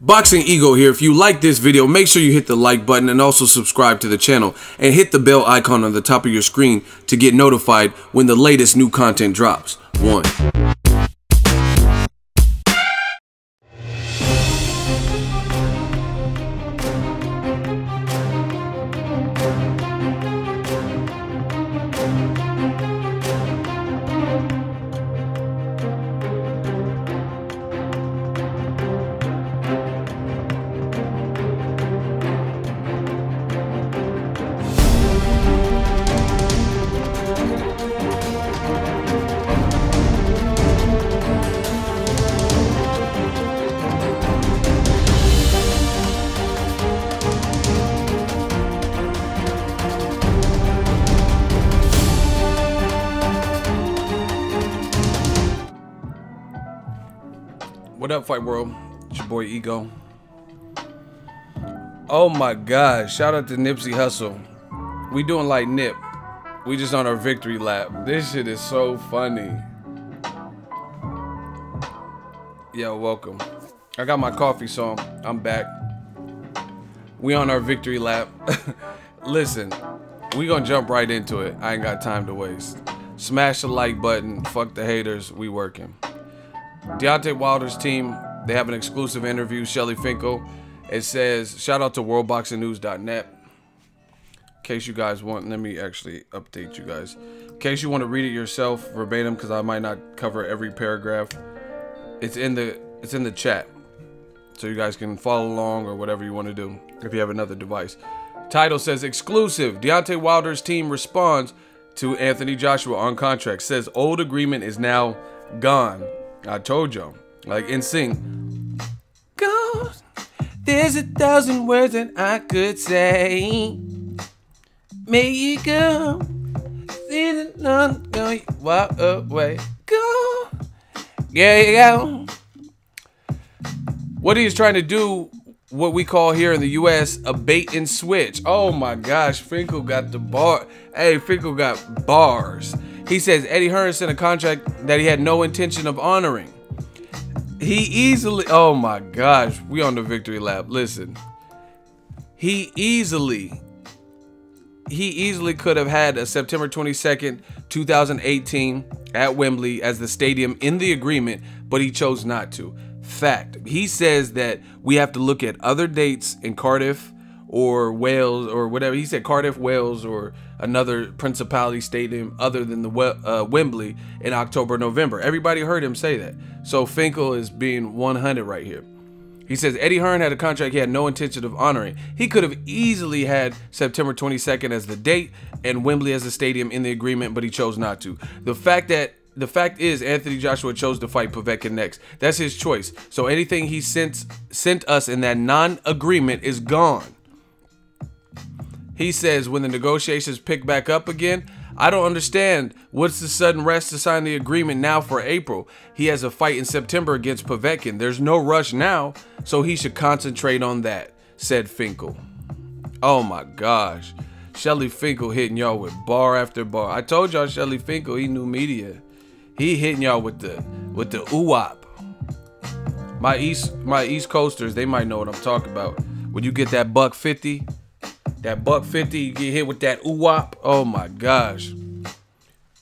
Boxingego here. If you like this video, make sure you hit the like button and also subscribe to the channel and hit the bell icon on the top of your screen to get notified when the latest new content drops. 1. What up, Fight World? It's your boy Ego. Oh my gosh, shout out to Nipsey Hussle. We doing like Nip. We just on our victory lap. This shit is so funny. Yo, welcome. I got my coffee, so I'm back. We on our victory lap. Listen, we gonna jump right into it. I ain't got time to waste. Smash the like button. Fuck the haters. We working. Deontay Wilder's team, they have an exclusive interview. Shelly Finkel. It says, shout out to worldboxingnews.net. In case you guys want, let me actually update you guys. In case you want to read it yourself verbatim, because I might not cover every paragraph. It's in the chat, so you guys can follow along or whatever you want to do if you have another device. Title says, exclusive. Deontay Wilder's team responds to Anthony Joshua on contract. Says old agreement is now gone. I told y'all, like in sync. Goes, there's 1,000 words that I could say. May you go, see the none, go, walk away, go, yeah, go. What he is trying to do, what we call here in the U.S. a bait and switch. Oh my gosh, Finkel got the bar. Hey, Finkel got bars. He says Eddie Hearn sent a contract that he had no intention of honoring. He easily, oh my gosh, we on the victory lap. Listen, he easily could have had a September 22nd, 2018 at Wembley as the stadium in the agreement, but he chose not to. Fact. He says that we have to look at other dates in Cardiff or Wales or whatever. He said Cardiff, Wales, or another principality stadium other than the Wembley in October, November. Everybody heard him say that. So Finkel is being 100 right here. He says Eddie Hearn had a contract he had no intention of honoring. He could have easily had September 22nd as the date and Wembley as the stadium in the agreement, but he chose not to. The fact is Anthony Joshua chose to fight Povetkin next. That's his choice. So anything he sent us in that non-agreement is gone. He says when the negotiations pick back up again, I don't understand. What's the sudden rush to sign the agreement now for April? He has a fight in September against Povetkin. There's no rush now, so he should concentrate on that, said Finkel. Oh my gosh. Shelly Finkel hitting y'all with bar after bar. I told y'all Shelly Finkel, he knew media. He hitting y'all with the ooh-wop. My East Coasters, they might know what I'm talking about. When you get that $150, you get hit with that ooh-wop. Oh my gosh.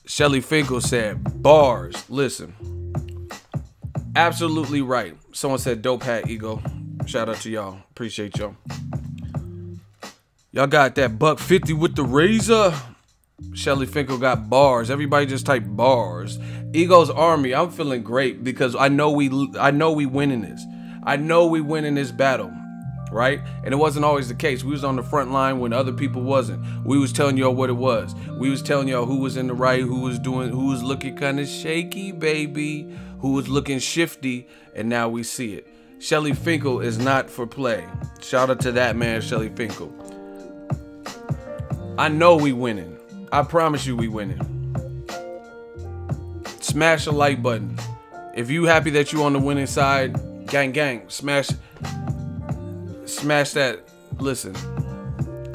Shelly Finkel said bars. Listen. Absolutely right. Someone said dope hat, Ego. Shout out to y'all. Appreciate y'all. Y'all got that $150 with the razor. Shelly Finkel got bars. Everybody just type bars. Ego's Army. I'm feeling great because I know we winning this. I know we winning this battle, right? And it wasn't always the case. We was on the front line when other people wasn't. We was telling y'all what it was. We was telling y'all who was in the right, who was looking kind of shaky, baby, who was looking shifty, and now we see it. Shelly Finkel is not for play. Shout out to that man, Shelly Finkel. I know we winning. I promise you we winning. Smash the like button. If you happy that you on the winning side, gang gang, smash that, listen,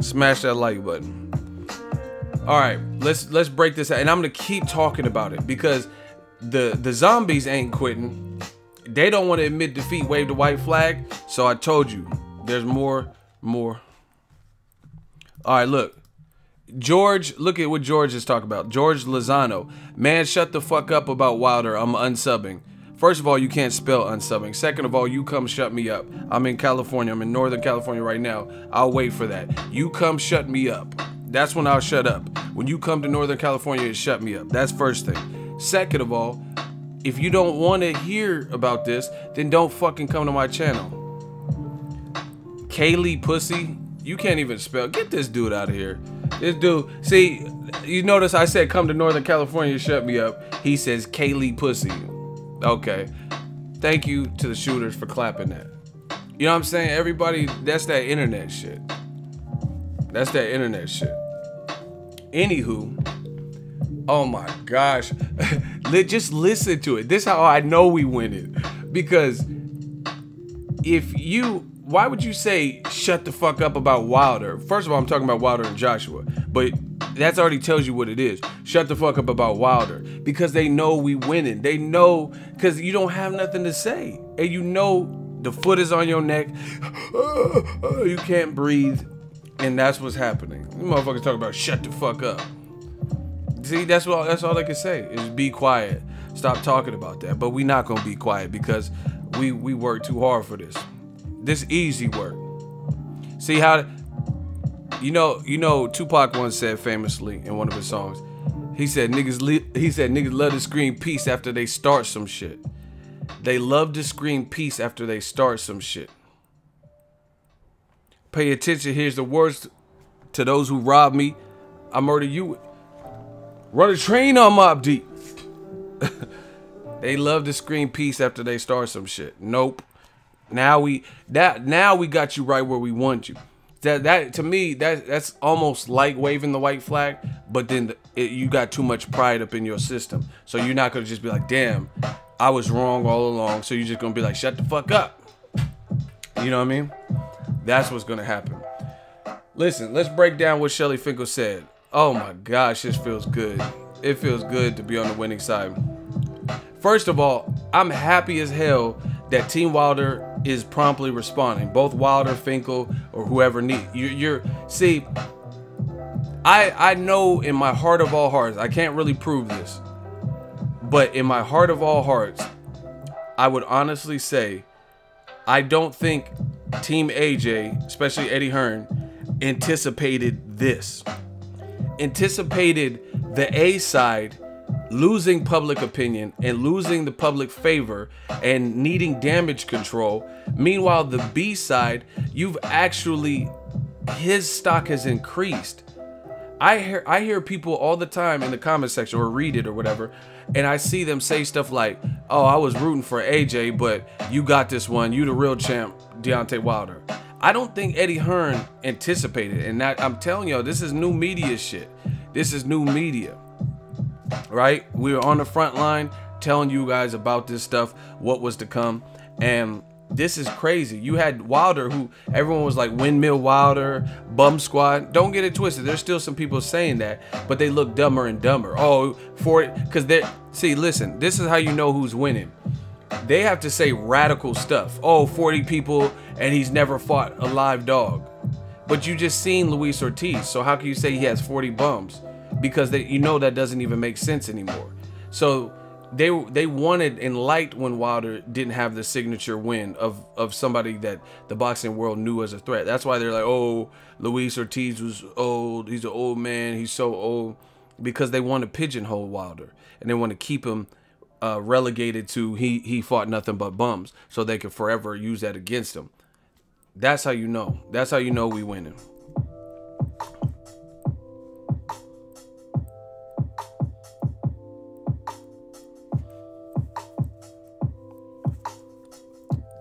smash that like button. All right, let's break this out. And I'm gonna keep talking about it because the zombies ain't quitting. They don't want to admit defeat, wave the white flag. So I told you, there's more. All right, look. George, look at what George is talking about. George Lozano. Man, shut the fuck up about Wilder. I'm unsubbing. First of all, you can't spell unsubbing. Second of all, you come shut me up. I'm in California. I'm in Northern California right now. I'll wait for that. You come shut me up. That's when I'll shut up. When you come to Northern California, shut me up. That's first thing. Second of all, if you don't want to hear about this, then don't fucking come to my channel. Kaylee Pussy. You can't even spell. Get this dude out of here. This dude, see, you notice I said come to Northern California, shut me up. He says Kaylee Pussy. Okay. Thank you to the shooters for clapping that. You know what I'm saying? Everybody, that's that internet shit. That's that internet shit. Anywho, oh my gosh. Just listen to it. This is how I know we win it. Because why would you say shut the fuck up about Wilder? First of all, I'm talking about Wilder and Joshua, but that already tells you what it is. Shut the fuck up about Wilder, because they know we winning. They know, because you don't have nothing to say, and you know the foot is on your neck. You can't breathe, and that's what's happening. You motherfuckers talking about shut the fuck up. See, that's all they can say is be quiet. Stop talking about that. But we not gonna be quiet because we work too hard for this. This easy work. See how, you know, Tupac once said famously in one of his songs, he said niggas love to scream peace after they start some shit. They love to scream peace after they start some shit. Pay attention. Here's the words to those who rob me. I murder you. Run a train on Mobb Deep. They love to scream peace after they start some shit. Nope. Now we got you right where we want you. That to me, that's almost like waving the white flag, but then you got too much pride up in your system. So you're not gonna just be like, damn, I was wrong all along. So you're just gonna be like, shut the fuck up. You know what I mean? That's what's gonna happen. Listen, let's break down what Shelly Finkel said. Oh my gosh, this feels good. It feels good to be on the winning side. First of all, I'm happy as hell that Team Wilder is promptly responding. Both Wilder, Finkel, or whoever need see, I know in my heart of all hearts, I can't really prove this, but in my heart of all hearts, I would honestly say I don't think Team AJ, especially Eddie Hearn, anticipated this. Anticipated the A side losing public opinion and losing the public favor and needing damage control. Meanwhile, the B side, his stock has increased. I hear people all the time in the comment section or read it or whatever, and I see them say stuff like, oh, I was rooting for AJ, but you got this one. You the real champ, Deontay Wilder. I don't think Eddie Hearn anticipated it. And that, I'm telling y'all, this is new media shit. This is new media, right? We were on the front line telling you guys about this stuff, what was to come. And this is crazy. You had Wilder, who everyone was like Windmill Wilder, Bum Squad. Don't get it twisted. There's still some people saying that, but they look dumber and dumber. Oh, because they're, see, listen, this is how you know who's winning. They have to say radical stuff. Oh, 40 people and he's never fought a live dog. But you just seen Luis Ortiz. So how can you say he has 40 bums? Because you know that doesn't even make sense anymore. So they wanted and liked when Wilder didn't have the signature win of somebody that the boxing world knew as a threat. That's why they're like, oh, Luis Ortiz was old. He's an old man. He's so old. Because they want to pigeonhole Wilder. And they want to keep him relegated to he fought nothing but bums, so they could forever use that against him. That's how you know. That's how you know we winning.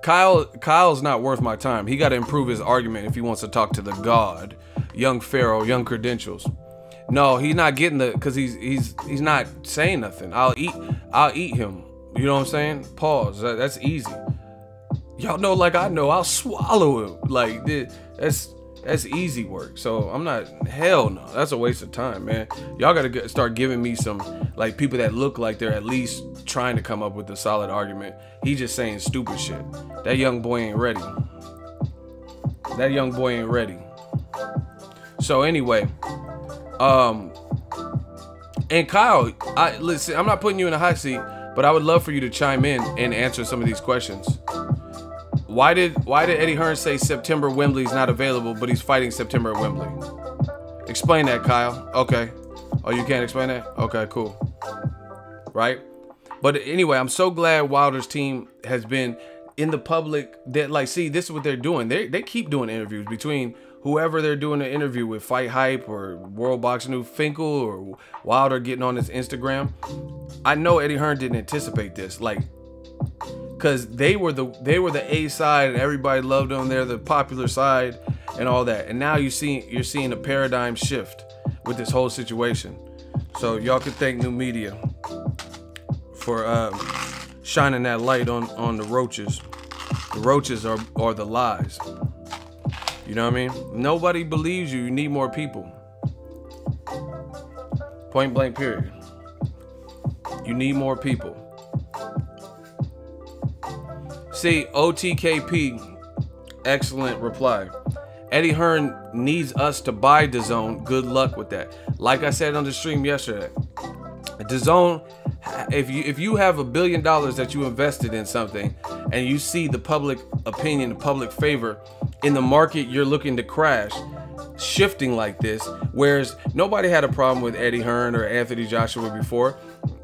Kyle's not worth my time. He got to improve his argument if he wants to talk to the God, young Pharaoh, young credentials. No, he's not getting the, because he's not saying nothing. I'll eat him. You know what I'm saying? Pause. That's easy. Y'all know, like I know, I'll swallow him. Like that's That's easy work. So I'm not, hell no. That's a waste of time, man. Y'all gotta start giving me some, like, people that look like they're at least trying to come up with a solid argument. He just saying stupid shit. That young boy ain't ready. That young boy ain't ready. So anyway, and Kyle, listen, I'm not putting you in a hot seat, but I would love for you to chime in and answer some of these questions. Why did Eddie Hearn say September Wembley's not available, but he's fighting September at Wembley? Explain that, Kyle. Okay. Oh, you can't explain that? Okay, cool. Right? But anyway, I'm so glad Wilder's team has been in the public. That, like, see, this is what they're doing. They keep doing interviews between whoever they're doing an interview with, Fight Hype or World Boxing News, Finkel or Wilder getting on his Instagram. I know Eddie Hearn didn't anticipate this, like, because they were the A side and everybody loved them. They're the popular side and all that. And now you're seeing a paradigm shift with this whole situation. So y'all can thank new media for shining that light on the roaches. The roaches are the lies. You know what I mean? Nobody believes you. You need more people. Point blank, period. You need more people. See, OTKP, excellent reply. Eddie Hearn needs us to buy DAZN. Good luck with that. Like I said on the stream yesterday, DAZN, if you have $1 billion that you invested in something and you see the public opinion, the public favor in the market you're looking to crash shifting like this, whereas nobody had a problem with Eddie Hearn or Anthony Joshua before.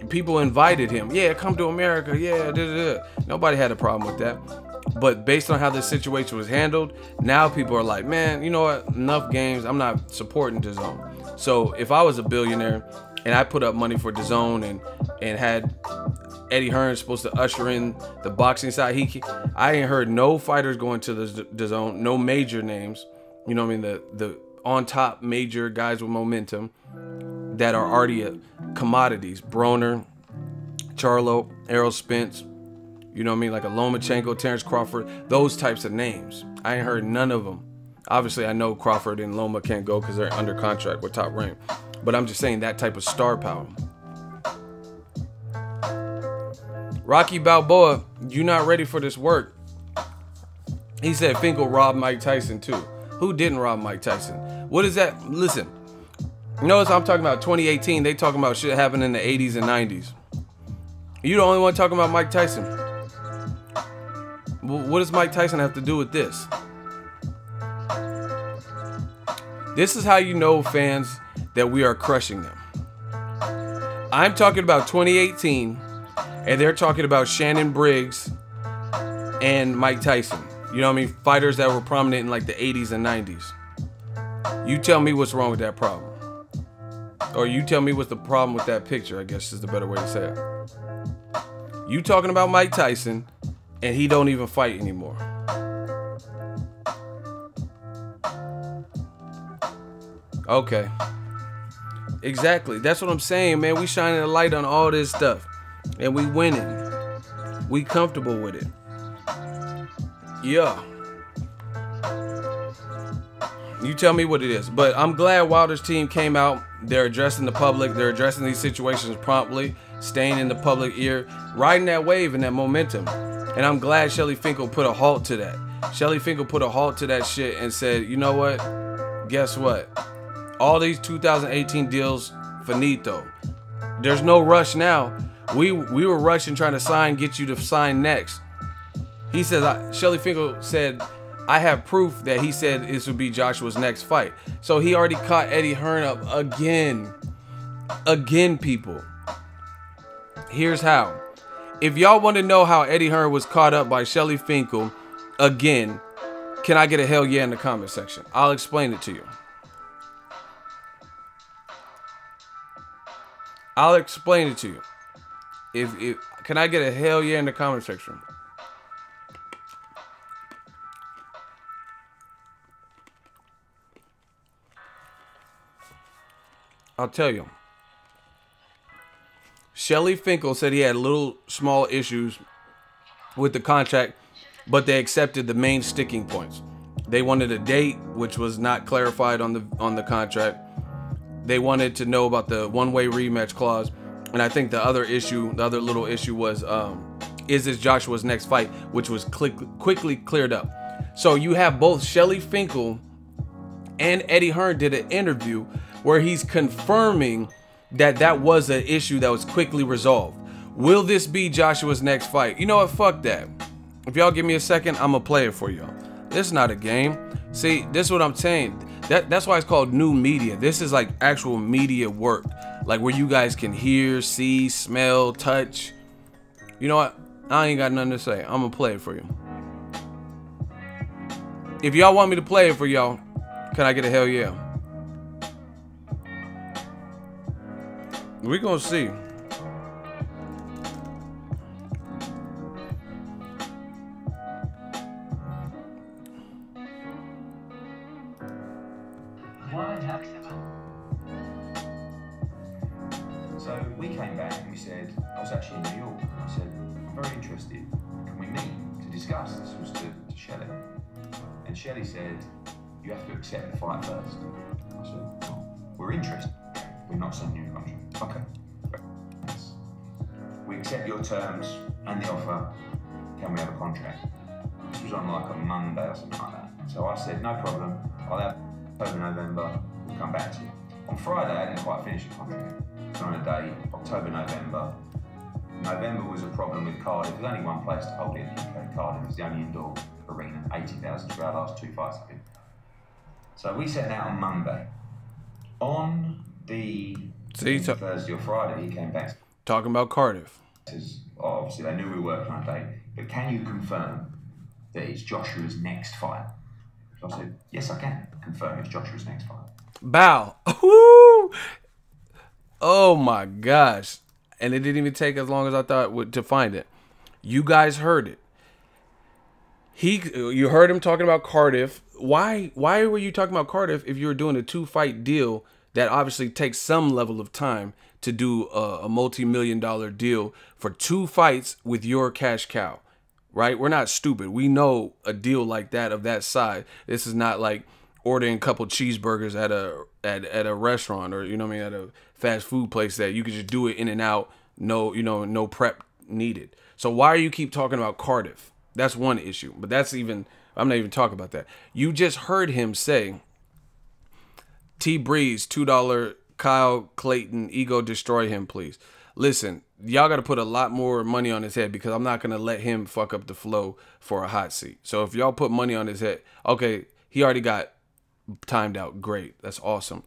People invited him. Yeah, come to America. Yeah, nobody had a problem with that. But based on how this situation was handled, now people are like, man, you know what? Enough games. I'm not supporting DAZN. So if I was a billionaire and I put up money for DAZN and had Eddie Hearn supposed to usher in the boxing side, I ain't heard no fighters going to the DAZN, no major names. You know what I mean? The on top major guys with momentum that are already commodities. Broner, Charlo, Errol Spence, you know what I mean? Like a Lomachenko, Terrence Crawford, those types of names. I ain't heard none of them. Obviously, I know Crawford and Loma can't go because they're under contract with Top Rank. But I'm just saying that type of star power. Rocky Balboa, you not ready for this work. He said Finkel robbed Mike Tyson too. Who didn't rob Mike Tyson? What is that? Listen, notice I'm talking about 2018. They talking about shit happening in the 80s and 90s. You the only one talking about Mike Tyson. What does Mike Tyson have to do with this? This is how you know, fans, that we are crushing them. I'm talking about 2018, and they're talking about Shannon Briggs and Mike Tyson. You know what I mean? Fighters that were prominent in like the 80s and 90s. You tell me what's wrong with that problem. Or you tell me what's the problem with that picture, I guess is the better way to say it. You talking about Mike Tyson, and he don't even fight anymore. Okay. Exactly. That's what I'm saying, man. We shining a light on all this stuff. And we winning. We comfortable with it. Yeah. You tell me what it is. But I'm glad Wilder's team came out. They're addressing the public. They're addressing these situations promptly. Staying in the public ear. Riding that wave and that momentum. And I'm glad Shelly Finkel put a halt to that. Shelly Finkel put a halt to that shit and said, you know what? Guess what? All these 2018 deals, finito. There's no rush now. We were rushing trying to get you to sign next. He said, Shelly Finkel said, I have proof that he said this would be Joshua's next fight. So he already caught Eddie Hearn up again. Again, people. Here's how. If y'all want to know how Eddie Hearn was caught up by Shelly Finkel again, can I get a hell yeah in the comment section? I'll explain it to you. I'll explain it to you. Can I get a hell yeah in the comment section? I'll tell you. Shelly Finkel said he had little small issues with the contract, but they accepted the main sticking points. They wanted a date, which was not clarified on the contract. They wanted to know about the one-way rematch clause, and I think the other little issue was, is this Joshua's next fight, which was quickly cleared up. So you have both Shelly Finkel and Eddie Hearn did an interview where he's confirming that was an issue that was quickly resolved. Will this be Joshua's next fight? You know what? Fuck that. If y'all give me a second, I'm gonna play it for y'all. This is not a game. See, this is what I'm saying. That's why it's called new media. This is like actual media work, like where you guys can hear, see, smell, touch. You know what? I ain't got nothing to say. I'm gonna play it for you. If y'all want me to play it for y'all, can I get a hell yeah? We're gonna see. So we came back and we said, I was actually in New York, and I said, I'm very interested. Can we meet to discuss? This was to Shelly. And Shelly said, you have to accept the fight first. I said, well, we're interested. We're not sending you a contract. Okay. We accept your terms and the offer. Can we have a contract? This was on like a Monday or something like that. So I said, no problem. I'll have October, November. We'll come back to you. On Friday, I didn't quite finish the contract. On a day, October, November. November was a problem with Cardiff. There's only one place to hold it in the UK. Cardiff is the only indoor arena, 80,000 for our last 2 fights, I think. So we set out on Monday. On the Thursday or Friday, he came back. Talking about Cardiff. Says, oh, obviously, they knew we were working on a date, but can you confirm that it's Joshua's next fight? So I said, yes, I can confirm it's Joshua's next fight. Bow. Woo! Oh my gosh. And it didn't even take as long as I thought to find it. You guys heard it. You heard him talking about Cardiff. Why were you talking about Cardiff if you were doing a 2-fight deal that obviously takes some level of time to do a multi-million-dollar deal for 2 fights with your cash cow, right? We're not stupid. We know a deal like that of that size. This is not like ordering a couple cheeseburgers at a restaurant, or, you know what I mean, at a fast food place that you could just do it in and out, no prep needed. So why do you keep talking about Cardiff? That's one issue, but I'm not even talking about that. You just heard him say, T Breeze, $2, Kyle Clayton, ego destroy him, please. Listen, y'all got to put a lot more money on his head, because I'm not going to let him fuck up the flow for a hot seat. So if y'all put money on his head, okay, he already got timed out. Great. That's awesome.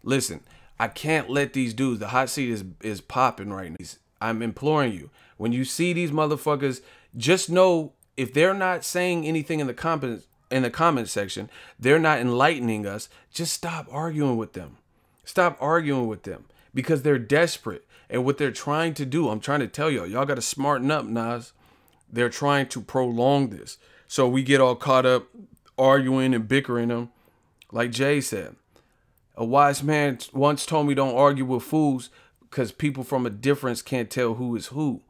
Listen, I can't let these dudes, the hot seat is popping right now. I'm imploring you, when you see these motherfuckers, just know if they're not saying anything in the comment section, they're not enlightening us, just stop arguing with them. Stop arguing with them, because they're desperate. And what they're trying to do, I'm trying to tell y'all got to smarten up, Nas. They're trying to prolong this. So we get all caught up arguing and bickering them. Like Jay said, a wise man once told me, don't argue with fools, because people from a difference can't tell who is who.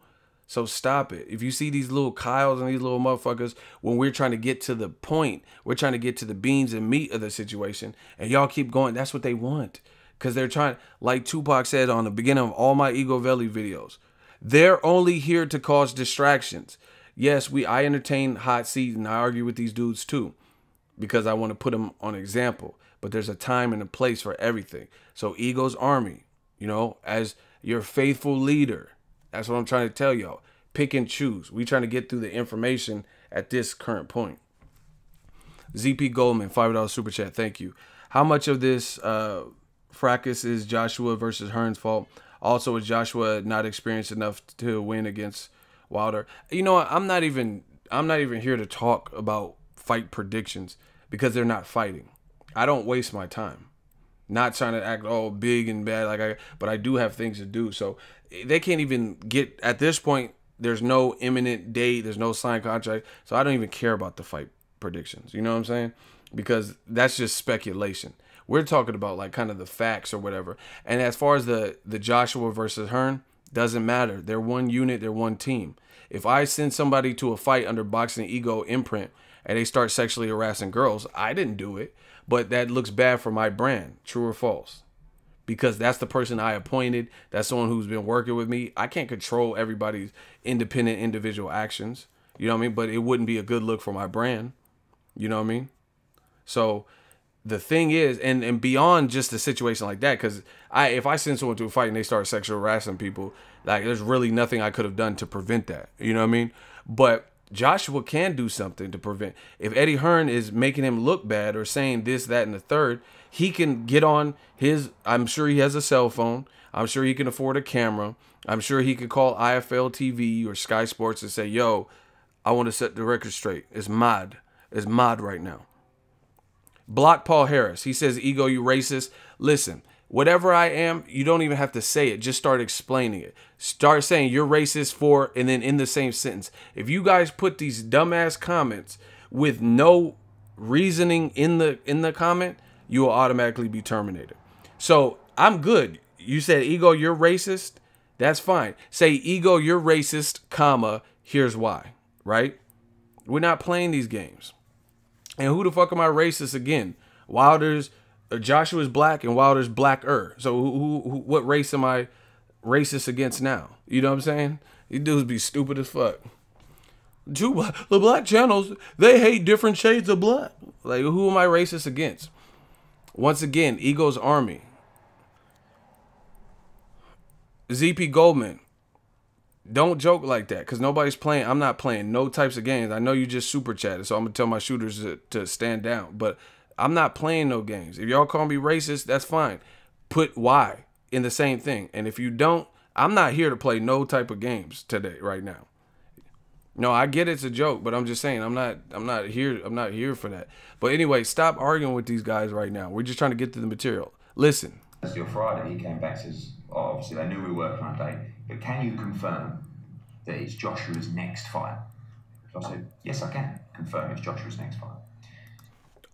So stop it. If you see these little Kyles and these little motherfuckers, when we're trying to get to the point, we're trying to get to the beans and meat of the situation, and y'all keep going, that's what they want. Because they're trying, like Tupac said on the beginning of all my Ego Valley videos, they're only here to cause distractions. Yes, I entertain hot seats and I argue with these dudes too, because I want to put them on example. But there's a time and a place for everything. So Ego's Army, as your faithful leader, that's what I'm trying to tell y'all. Pick and choose. We trying to get through the information at this current point. ZP Goldman, $5 super chat. Thank you. How much of this fracas is Joshua versus Hearn's fault? Also, is Joshua not experienced enough to win against Wilder? You know what? I'm not even here to talk about fight predictions, because they're not fighting. I don't waste my time. Not trying to act all big and bad, but I do have things to do. So they can't even get, at this point, there's no imminent date, there's no signed contract. So I don't even care about the fight predictions. You know what I'm saying? Because that's just speculation. We're talking about like kind of the facts or whatever. And as far as the Joshua versus Hearn, doesn't matter. They're one unit, they're one team. If I send somebody to a fight under Boxingego imprint and they start sexually harassing girls, I didn't do it, but that looks bad for my brand. True or false? Because that's the person I appointed. That's someone who's been working with me. I can't control everybody's independent individual actions. You know what I mean? But it wouldn't be a good look for my brand. You know what I mean? So the thing is, and beyond just a situation like that, because if I send someone to a fight and they start sexual harassing people, like there's really nothing I could have done to prevent that. You know what I mean? But Joshua can do something to prevent. If Eddie Hearn is making him look bad or saying this, that, and the third, he can get on his, I'm sure he has a cell phone. I'm sure he can afford a camera. I'm sure he could call IFL TV or Sky Sports and say, yo, I want to set the record straight. It's mod. It's mod right now. Block Paul Harris. He says, Ego, you racist. Listen, whatever I am, you don't even have to say it. Just start explaining it. Start saying you're racist for, and then in the same sentence. If you guys put these dumbass comments with no reasoning in the comment, you will automatically be terminated. So I'm good. You said, Ego, you're racist. That's fine. Say, Ego, you're racist, comma, here's why, right? We're not playing these games. And who the fuck am I racist again? Wilder's, Joshua's black and Wilder's blacker. So what race am I racist against now? You know what I'm saying? These dudes be stupid as fuck. The black channels, they hate different shades of black. Like, who am I racist against? Once again, Ego's army. ZP Goldman. Don't joke like that, because nobody's playing. I'm not playing no types of games. I know you just super chatted, so I'm going to tell my shooters to stand down. But I'm not playing no games. If y'all call me racist, that's fine. Put why in the same thing. And if you don't, I'm not here to play no type of games today, right now. No, I get it's a joke, but I'm just saying I'm not here for that. But anyway, stop arguing with these guys right now. We're just trying to get to the material. Listen. Thursday or Friday, he came back and says, oh, obviously they knew we were working on a date, but can you confirm that it's Joshua's next fight? So I said, yes, I can confirm it's Joshua's next fight.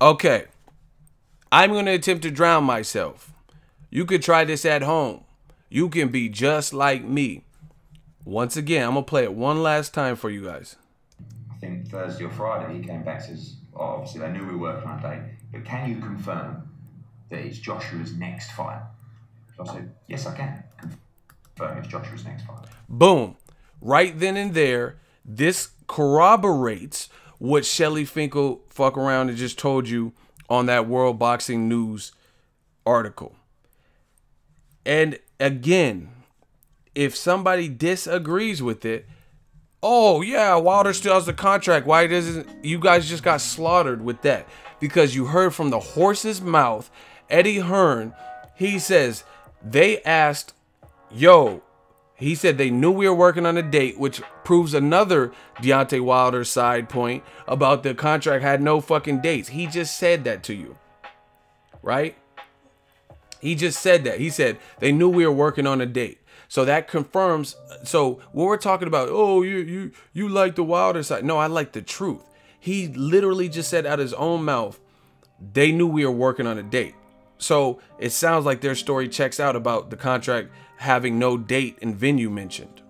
Okay. I'm going to attempt to drown myself. You could try this at home. You can be just like me. Once again, I'm going to play it one last time for you guys. I think Thursday or Friday, he came back and says, oh, obviously they knew we were working on a date, but can you confirm that it's Joshua's next fight? So I said, yes, I can confirm it's Joshua's next fight. Boom. Right then and there, this corroborates what Shelly Finkel fuck around and just told you on that World Boxing News article. And again, if somebody disagrees with it, oh yeah, Wilder still has the contract. Why doesn't you guys just got slaughtered with that? Because you heard from the horse's mouth, Eddie Hearn, he says they asked, yo, he said they knew we were working on a date, which proves another Deontay Wilder side point about the contract had no fucking dates. He just said that to you, right? He just said that. He said they knew we were working on a date. So that confirms. So when we're talking about, oh, you like the Wilder side. No, I like the truth. He literally just said out of his own mouth, they knew we were working on a date. So it sounds like their story checks out about the contract having no date and venue mentioned.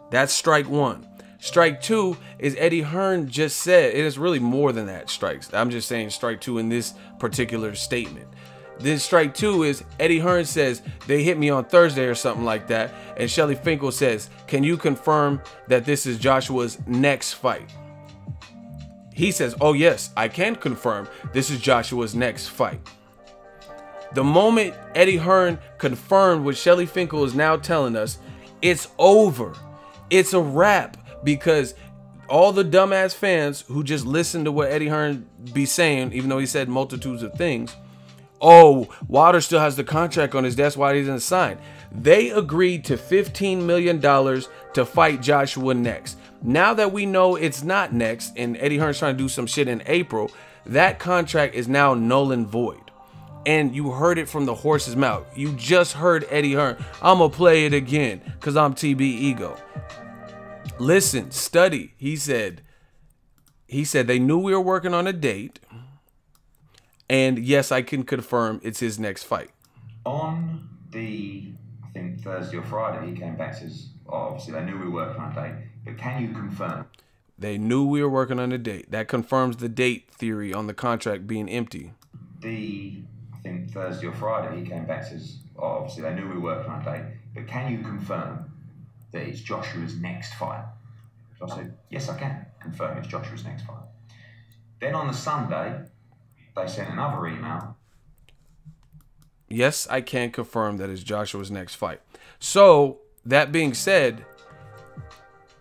That's strike one. Strike two is Eddie Hearn just said, it is really more than that strikes. I'm just saying strike two in this particular statement. Then strike two is Eddie Hearn says they hit me on Thursday or something like that. And Shelly Finkel says, can you confirm that this is Joshua's next fight? He says, oh yes, I can confirm this is Joshua's next fight. The moment Eddie Hearn confirmed what Shelly Finkel is now telling us, it's over. It's a wrap, because all the dumbass fans who just listened to what Eddie Hearn be saying, even though he said multitudes of things, oh, Wilder still has the contract on his desk, why he didn't sign? They agreed to $15 million to fight Joshua next. Now that we know it's not next, and Eddie Hearn's trying to do some shit in April, that contract is now null and void. And you heard it from the horse's mouth. You just heard Eddie Hearn. I'm going to play it again because I'm TB Ego. Listen, study. He said they knew we were working on a date. And yes, I can confirm it's his next fight. On the, I think Thursday or Friday, he came back and says, oh, obviously they knew we were working on a date, but can you confirm? They knew we were working on a date. That confirms the date theory on the contract being empty. I think Thursday or Friday, he came back and says, oh, obviously they knew we were working on a date, but can you confirm that it's Joshua's next fight? So I said, yes, I can confirm it's Joshua's next fight. Then on the Sunday, they sent another email. Yes, I can confirm that it's Joshua's next fight. So, that being said,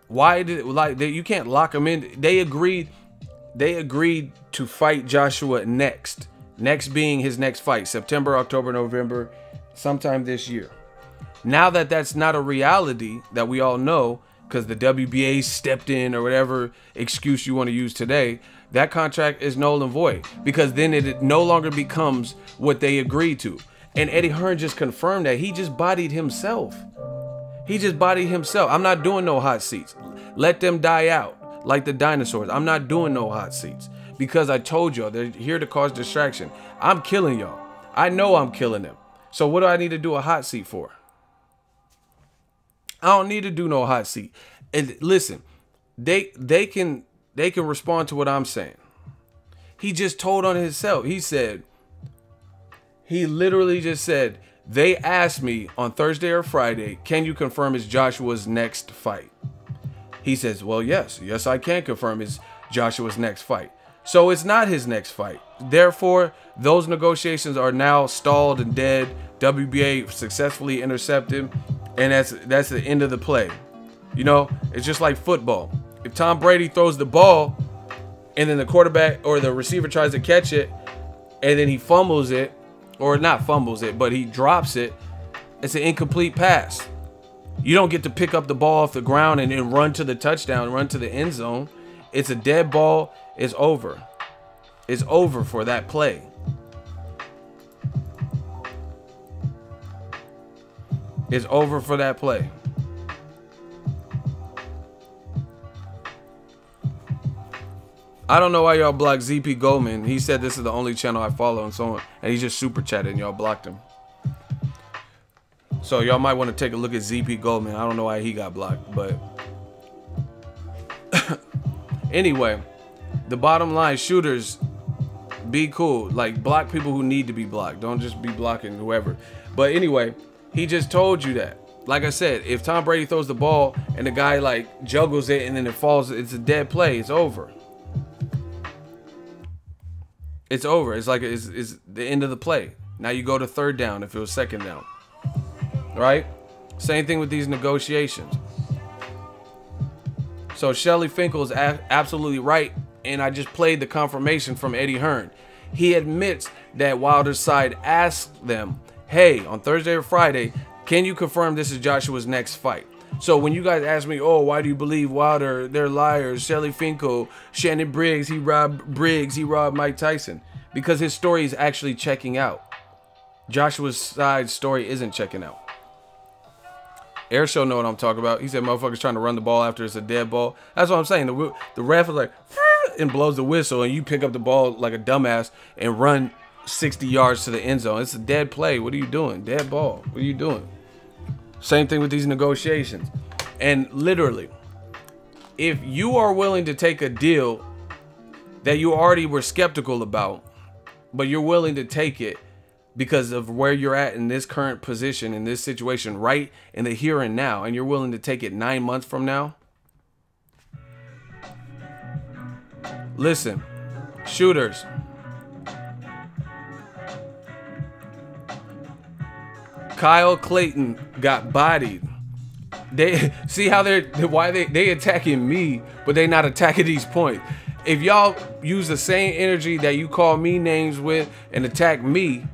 why did you can't lock him in? They agreed to fight Joshua next. Next being his next fight, September, October, November, sometime this year. Now that that's not a reality that we all know, because the WBA stepped in or whatever excuse you want to use today, that contract is null and void, because then it no longer becomes what they agreed to. And Eddie Hearn just confirmed that he just bodied himself. He just bodied himself. I'm not doing no hot seats. Let them die out like the dinosaurs. I'm not doing no hot seats, because I told y'all they're here to cause distraction. I'm killing y'all. I know I'm killing them. So what do I need to do a hot seat for? I don't need to do no hot seat. And listen, they can respond to what I'm saying. He just told on himself. He literally just said, they asked me on Thursday or Friday, can you confirm it's Joshua's next fight? He says, well, yes, I can confirm it's Joshua's next fight. So it's not his next fight. Therefore, those negotiations are now stalled and dead. WBA successfully intercepted, and that's the end of the play. You know, it's just like football. If Tom Brady throws the ball and then the quarterback or the receiver tries to catch it and then he fumbles it, or not fumbles it, but he drops it, it's an incomplete pass. You don't get to pick up the ball off the ground and then run to the touchdown, run to the end zone. It's a dead ball. It's over. It's over for that play. It's over for that play. I don't know why y'all blocked ZP Goldman. He said this is the only channel I follow and so on, and he just super chatted and y'all blocked him. So y'all might want to take a look at ZP Goldman. I don't know why he got blocked, but anyway, the bottom line, shooters, be cool. Like, block people who need to be blocked. Don't just be blocking whoever. But anyway, he just told you that. Like I said, if Tom Brady throws the ball and the guy like juggles it and then it falls, it's a dead play. It's over. It's over. It's like it's the end of the play. Now you go to third down if it was second down. Right? Same thing with these negotiations. So Shelly Finkel is absolutely right, and I just played the confirmation from Eddie Hearn. He admits that Wilder's side asked them, hey, on Thursday or Friday, can you confirm this is Joshua's next fight? So when you guys ask me, oh, why do you believe Wilder? They're liars. Shelly Finkel, Shannon Briggs, he robbed Mike Tyson. Because his story is actually checking out. Joshua's side story isn't checking out. Airshow know what I'm talking about. He said motherfuckers trying to run the ball after it's a dead ball. That's what I'm saying. The ref is like, and blows the whistle, and you pick up the ball like a dumbass and run 60 yards to the end zone. It's a dead play. What are you doing? Dead ball. What are you doing? Same thing with these negotiations. And literally, if you are willing to take a deal that you already were skeptical about, but you're willing to take it because of where you're at in this current position, in this situation, right in the here and now, and you're willing to take it 9 months from now, listen, shooters, Kyle Clayton got bodied. They see how they attacking me, but they not attacking these points. If y'all use the same energy that you call me names with and attack me,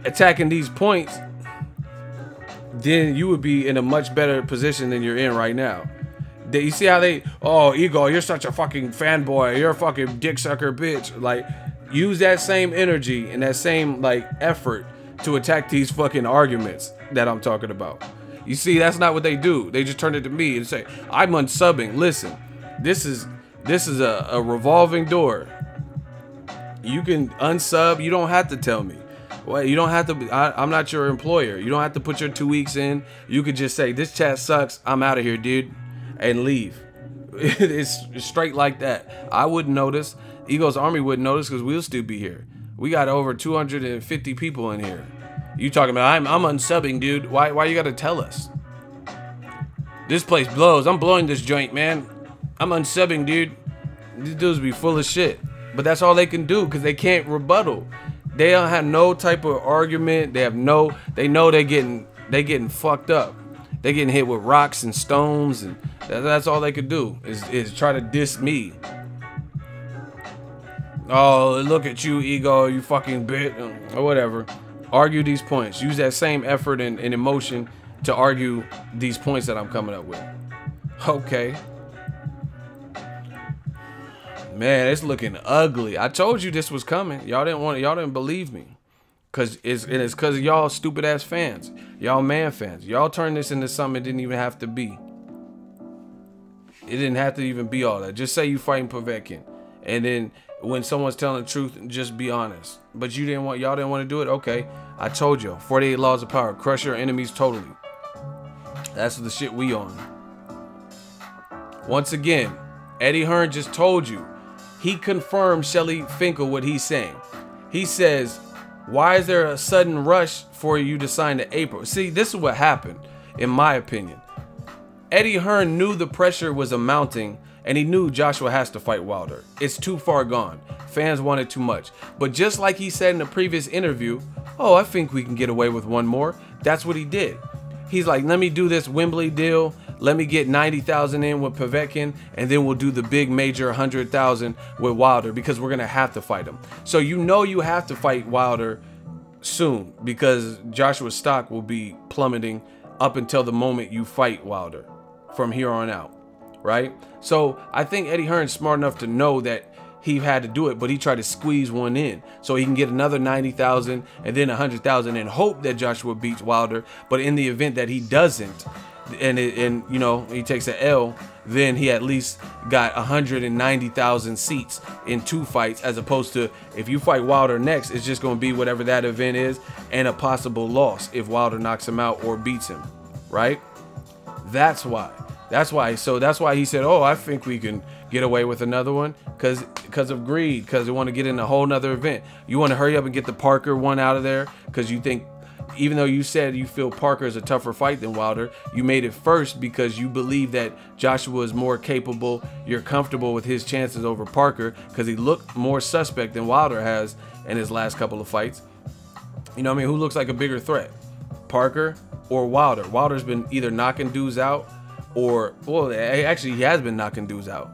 attacking these points, then you would be in a much better position than you're in right now. You see how oh, Ego, you're such a fucking fanboy. You're a fucking dick sucker bitch. Like, use that same energy and that same, like, effort to attack these fucking arguments that I'm talking about. You see, that's not what they do. They just turn it to me and say, I'm unsubbing. Listen, this is a revolving door. You can unsub. You don't have to tell me. Well, you don't have to. I'm not your employer. You don't have to put your 2 weeks in. You could just say, this chat sucks. I'm out of here, dude, and leave. It's straight like that. I wouldn't notice. Ego's Army wouldn't notice because we'll still be here. We got over 250 people in here. You talking about I'm unsubbing, dude? Why you gotta tell us? This place blows. I'm blowing this joint, man. I'm unsubbing, dude. These dudes be full of shit. But that's all they can do because they can't rebuttal. They don't have no type of argument. They know they getting fucked up. They getting hit with rocks and stones, and that's all they could do is try to diss me. Oh, look at you, Ego, you fucking bit, or whatever. Argue these points. Use that same effort and emotion to argue these points that I'm coming up with. Okay. Man, it's looking ugly. I told you this was coming. Y'all didn't believe me. It's because of y'all stupid ass fans. Y'all man fans. Y'all turned this into something it didn't even have to be. It didn't have to even be all that. Just say you fighting Povetkin. And then when someone's telling the truth, just be honest. But y'all didn't want to do it? Okay. I told you. 48 laws of power. Crush your enemies totally. That's the shit we on. Once again, Eddie Hearn just told you. He confirmed Shelly Finkel what he's saying. He says, why is there a sudden rush for you to sign to April? See, this is what happened, in my opinion. Eddie Hearn knew the pressure was amounting, and he knew Joshua has to fight Wilder. It's too far gone. Fans wanted too much. But just like he said in the previous interview, oh, I think we can get away with one more. That's what he did. He's like, let me do this Wembley deal. Let me get 90,000 in with Povetkin, and then we'll do the big major 100,000 with Wilder because we're going to have to fight him. So you know you have to fight Wilder soon because Joshua's stock will be plummeting up until the moment you fight Wilder from here on out, right? So I think Eddie Hearn's smart enough to know that he had to do it, but he tried to squeeze one in so he can get another 90,000 and then 100,000 and hope that Joshua beats Wilder. But in the event that he doesn't, and you know, he takes an L, then he at least got 190,000 seats in 2 fights, as opposed to if you fight Wilder next, it's just going to be whatever that event is and a possible loss if Wilder knocks him out or beats him, right? That's why. So that's why he said, oh, I think we can get away with another one because of greed, because they want to get in a whole nother event. You want to hurry up and get the Parker one out of there because you think, even though you said you feel Parker is a tougher fight than Wilder, you made it first because you believe that Joshua is more capable. You're comfortable with his chances over Parker because he looked more suspect than Wilder has in his last couple of fights. You know what I mean? Who looks like a bigger threat, Parker or Wilder? Wilder's been either knocking dudes out or, well, actually he has been knocking dudes out.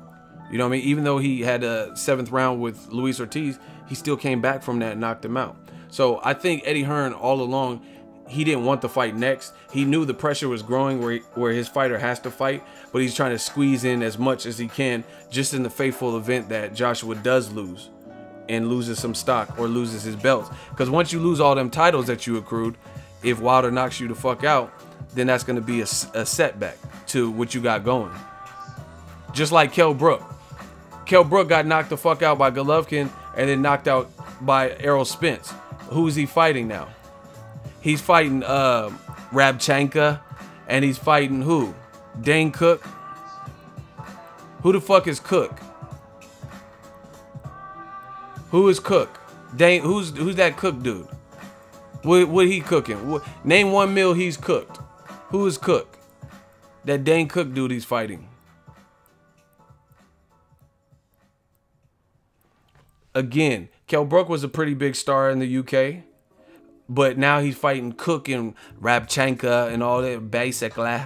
You know what I mean? Even though he had a 7th round with Luis Ortiz, he still came back from that and knocked him out. So I think Eddie Hearn all along, he didn't want the fight next. He knew the pressure was growing where his fighter has to fight, but he's trying to squeeze in as much as he can just in the fateful event that Joshua does lose and loses some stock or loses his belts. Because once you lose all them titles that you accrued, if Wilder knocks you the fuck out, then that's going to be a setback to what you got going. Just like Kell Brook. Kell Brook got knocked the fuck out by Golovkin and then knocked out by Errol Spence. Who's he fighting now? He's fighting Rabchenka, and he's fighting who? Dane Cook? Who the fuck is Cook? Who is Cook? Dane, who's that Cook dude? What he cooking? Name one meal he's cooked. Who is Cook? That Dane Cook dude he's fighting. Again, Kell Brook was a pretty big star in the UK, but now he's fighting Cook and Rabchenka and all that basically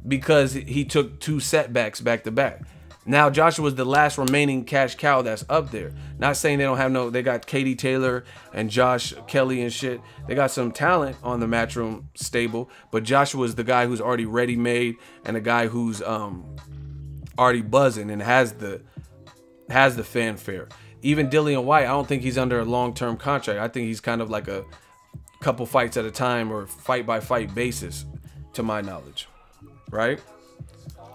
because he took 2 setbacks back to back. Now Joshua's the last remaining cash cow that's up there. Not saying they don't have they got Katie Taylor and Josh Kelly and shit. They got some talent on the Matchroom stable, but Joshua's the guy who's already ready-made and a guy who's already buzzing and has the fanfare. Even Dillian White, I don't think he's under a long-term contract. I think he's kind of like a couple fights at a time or fight-by-fight basis, to my knowledge, right?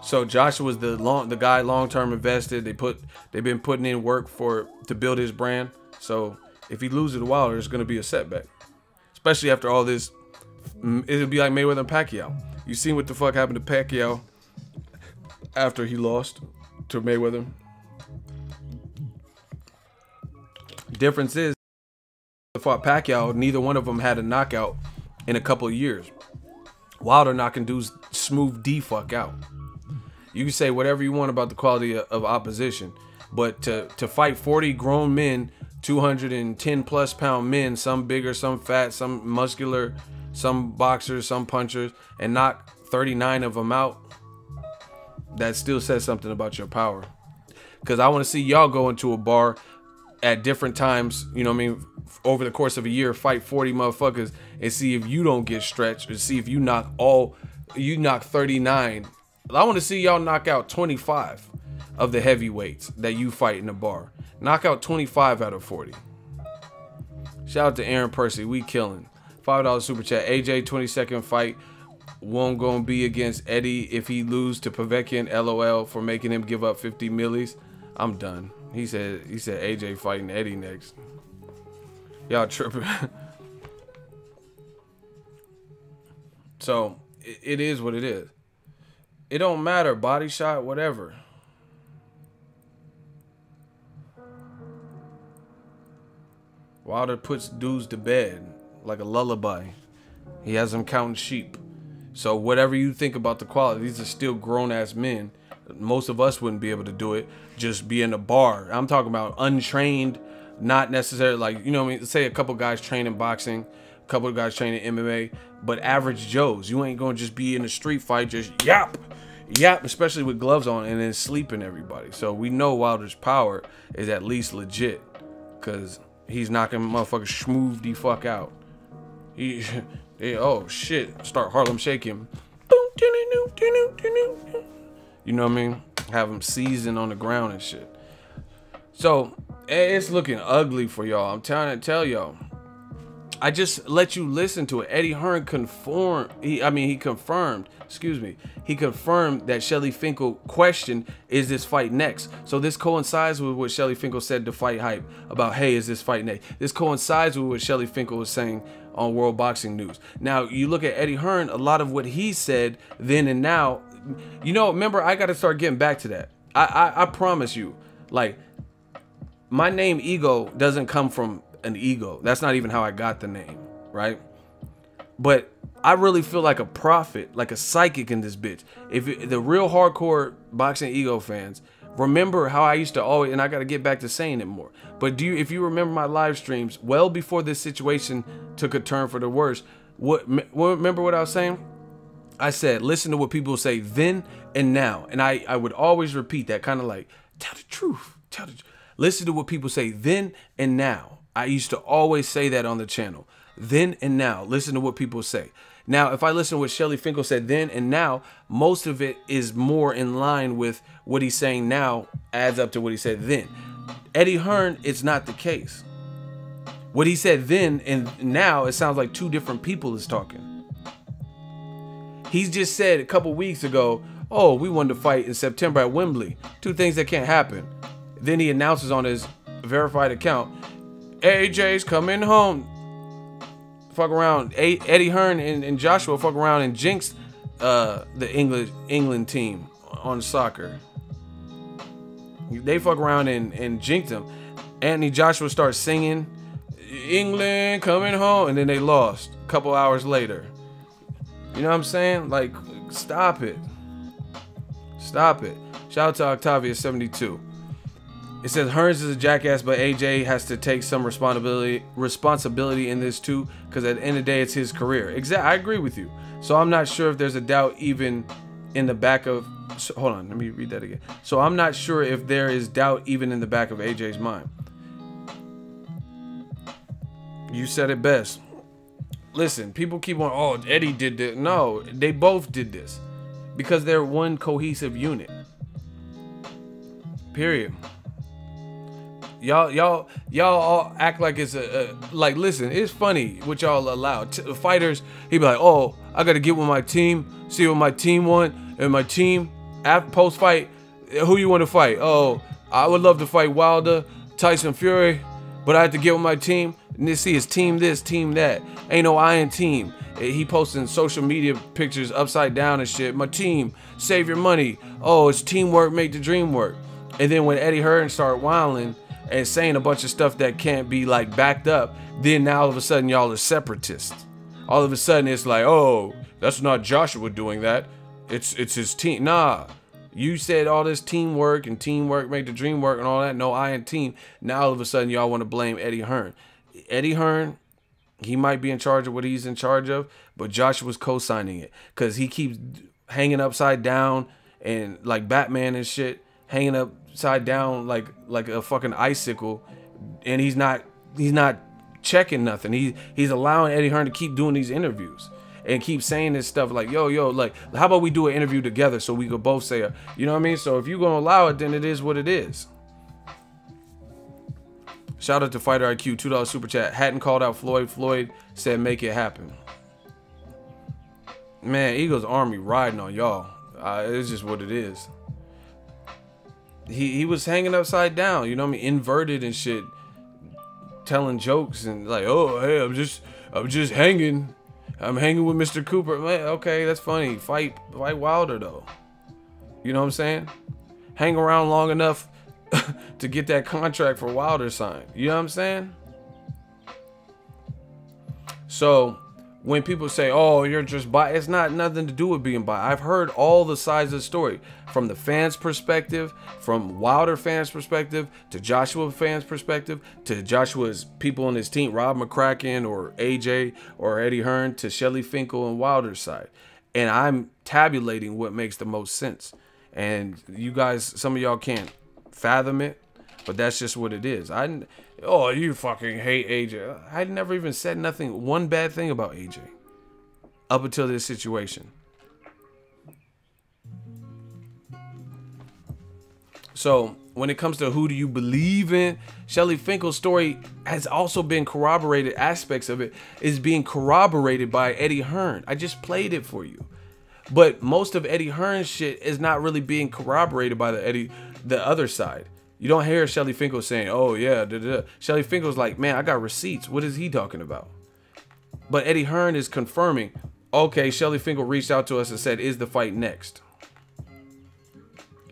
So Joshua's the guy long-term invested. They've been putting in work to build his brand. So if he loses to Wilder, it's going to be a setback, especially after all this. It'll be like Mayweather and Pacquiao. You seen what the fuck happened to Pacquiao after he lost? to Mayweather. Difference is, fought Pacquiao, neither one of them had a knockout in a couple of years. Wilder knocking dudes smooth the fuck out. You can say whatever you want about the quality of opposition, but to fight 40 grown men, 210 plus pound men, some bigger, some fat, some muscular, some boxers, some punchers, and knock 39 of them out, that still says something about your power. Because I want to see y'all go into a bar at different times, you know what I mean, over the course of a year, fight 40 motherfuckers and see if you don't get stretched, or see if you knock 39. I want to see y'all knock out 25 of the heavyweights that you fight in the bar. Knock out 25 out of 40. Shout out to Aaron Percy, we killing. $5 super chat. AJ 22nd fight won't gonna be against Eddie if he lose to Povetkin. LOL for making him give up 50 millis. I'm done. He said AJ fighting Eddie next. Y'all tripping. So it is what it is. It don't matter, body shot, whatever. Wilder puts dudes to bed like a lullaby. He has them counting sheep. So whatever you think about the quality, these are still grown-ass men. Most of us wouldn't be able to do it. Just be in a bar. I'm talking about untrained, not necessarily like, you know what I mean? Say a couple guys training boxing, a couple of guys training MMA, but average Joes. You ain't going to just be in a street fight, just yap, especially with gloves on, and then sleeping everybody. So we know Wilder's power is at least legit, because he's knocking motherfuckers smooth the fuck out. Oh shit, start Harlem shaking. You know what I mean? Have them seasoned on the ground and shit. So it's looking ugly for y'all. I'm trying to tell y'all. I just let you listen to it. Eddie Hearn confirmed that Shelly Finkel questioned, is this fight next? So this coincides with what Shelly Finkel said to Fight Hype about, hey, is this fight next? This coincides with what Shelly Finkel was saying on World Boxing News. Now, you look at Eddie Hearn, a lot of what he said then and now, you know, remember, I got to start getting back to that. I promise you, like, my name Ego doesn't come from an ego. That's not even how I got the name, right? But I really feel like a prophet, like a psychic in this bitch. If the real hardcore Boxing Ego fans remember how I used to always, and I got to get back to saying it more, but if you remember my live streams well before this situation took a turn for the worse, remember what I was saying? I said, listen to what people say then and now. And I would always repeat that, kind of like, tell the truth, listen to what people say then and now. I used to always say that on the channel. Then and now, listen to what people say. Now, if I listen to what Shelly Finkel said then and now, most of it is more in line with what he's saying now, adds up to what he said then. Eddie Hearn, it's not the case. What he said then and now, it sounds like two different people is talking. He's just said a couple weeks ago, oh, we wanted to fight in September at Wembley. Two things that can't happen. Then he announces on his verified account, AJ's coming home. Fuck around. Eddie Hearn and Joshua fuck around and jinxed the England team on soccer. They fuck around and jinxed them. Anthony Joshua starts singing, England coming home, and then they lost a couple hours later. You know what I'm saying? Like, stop it. Stop it. Shout out to Octavia 72. It says Hearns is a jackass, but AJ has to take some responsibility in this too, because at the end of the day, it's his career. Exactly, I agree with you. So I'm not sure if there's a doubt even in the back of. Hold on, let me read that again. So I'm not sure if there is doubt even in the back of AJ's mind. You said it best. Listen, people keep on, oh, Eddie did this. No, they both did this because they're one cohesive unit. Period. Y'all all act like it's like, listen, it's funny what y'all allow. Fighters, he be like, oh, I got to get with my team, see what my team want, and my team, after post-fight, who you want to fight? Oh, I would love to fight Wilder, Tyson Fury, but I have to get with my team. And see his team this, team that. Ain't no iron team. He posting social media pictures upside down and shit. My team, save your money. Oh, it's teamwork, make the dream work. And then when Eddie Hearn started wilding and saying a bunch of stuff that can't be like backed up, then now all of a sudden y'all are separatists. All of a sudden it's like, oh, that's not Joshua doing that. It's his team. Nah, you said all this teamwork and teamwork make the dream work and all that. No, I ain't team. Now all of a sudden y'all want to blame Eddie Hearn. Eddie Hearn, he might be in charge of what he's in charge of, but Joshua's co-signing it because he keeps hanging upside down and like Batman and shit, hanging upside down like a fucking icicle, and he's not checking nothing. He's allowing Eddie Hearn to keep doing these interviews and keep saying this stuff like, yo, like, how about we do an interview together so we could both say it? You know what I mean? So if you're gonna allow it, then it is what it is. Shout out to Fighter IQ, $2 super chat. Hadn't called out Floyd. Floyd said make it happen. Man, Eagles Army riding on y'all. It's just what it is. He was hanging upside down, you know what I mean? Inverted and shit, telling jokes and like, oh hey, I'm just hanging. I'm hanging with Mr. Cooper. Man, okay, that's funny. Fight Wilder though. You know what I'm saying? Hang around long enough to get that contract for Wilder signed. You know what I'm saying? So when people say, oh, you're just biased, it's not nothing to do with being biased. I've heard all the sides of the story, from the fans' perspective, from Wilder fans' perspective, to Joshua fans' perspective, to Joshua's people on his team, Rob McCracken or AJ or Eddie Hearn, to Shelly Finkel and Wilder's side. And I'm tabulating what makes the most sense. And you guys, some of y'all can't fathom it, but that's just what it is. Oh, you fucking hate AJ. I never even said one bad thing about AJ up until this situation. So when it comes to who do you believe in, Shelly Finkel's story has also been corroborated. Aspects of it is being corroborated by Eddie Hearn. I just played it for you. But most of Eddie Hearn's shit is not really being corroborated by the other side. You don't hear Shelly Finkel saying, oh yeah, Shelly Finkel's like, man, I got receipts. What is he talking about? But Eddie Hearn is confirming, okay, Shelly Finkel reached out to us and said, is the fight next?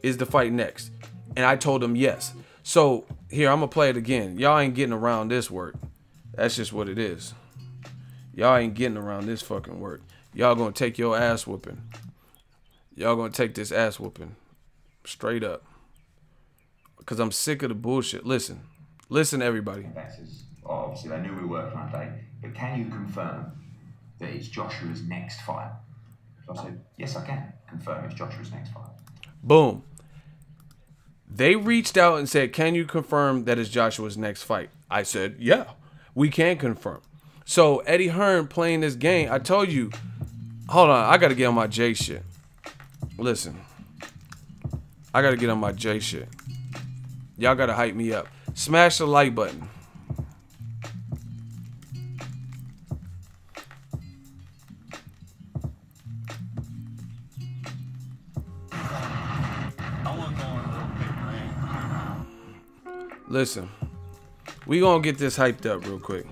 Is the fight next? And I told him yes. So here, I'm gonna play it again. Y'all ain't getting around this work. That's just what it is. Y'all ain't getting around this fucking work. Y'all gonna take your ass whooping. Y'all gonna take this ass whooping. Straight up. Because I'm sick of the bullshit. Listen, everybody. Obviously, they knew we were working on that day, but can you confirm that it's Joshua's next fight? So I said, yes, I can confirm it's Joshua's next fight. Boom. They reached out and said, can you confirm that it's Joshua's next fight? I said, yeah, we can confirm. So Eddie Hearn playing this game, I told you, hold on, I got to get on my J shit. Listen, I got to get on my J shit. Y'all gotta hype me up. Smash the like button. Listen, we gonna get this hyped up real quick.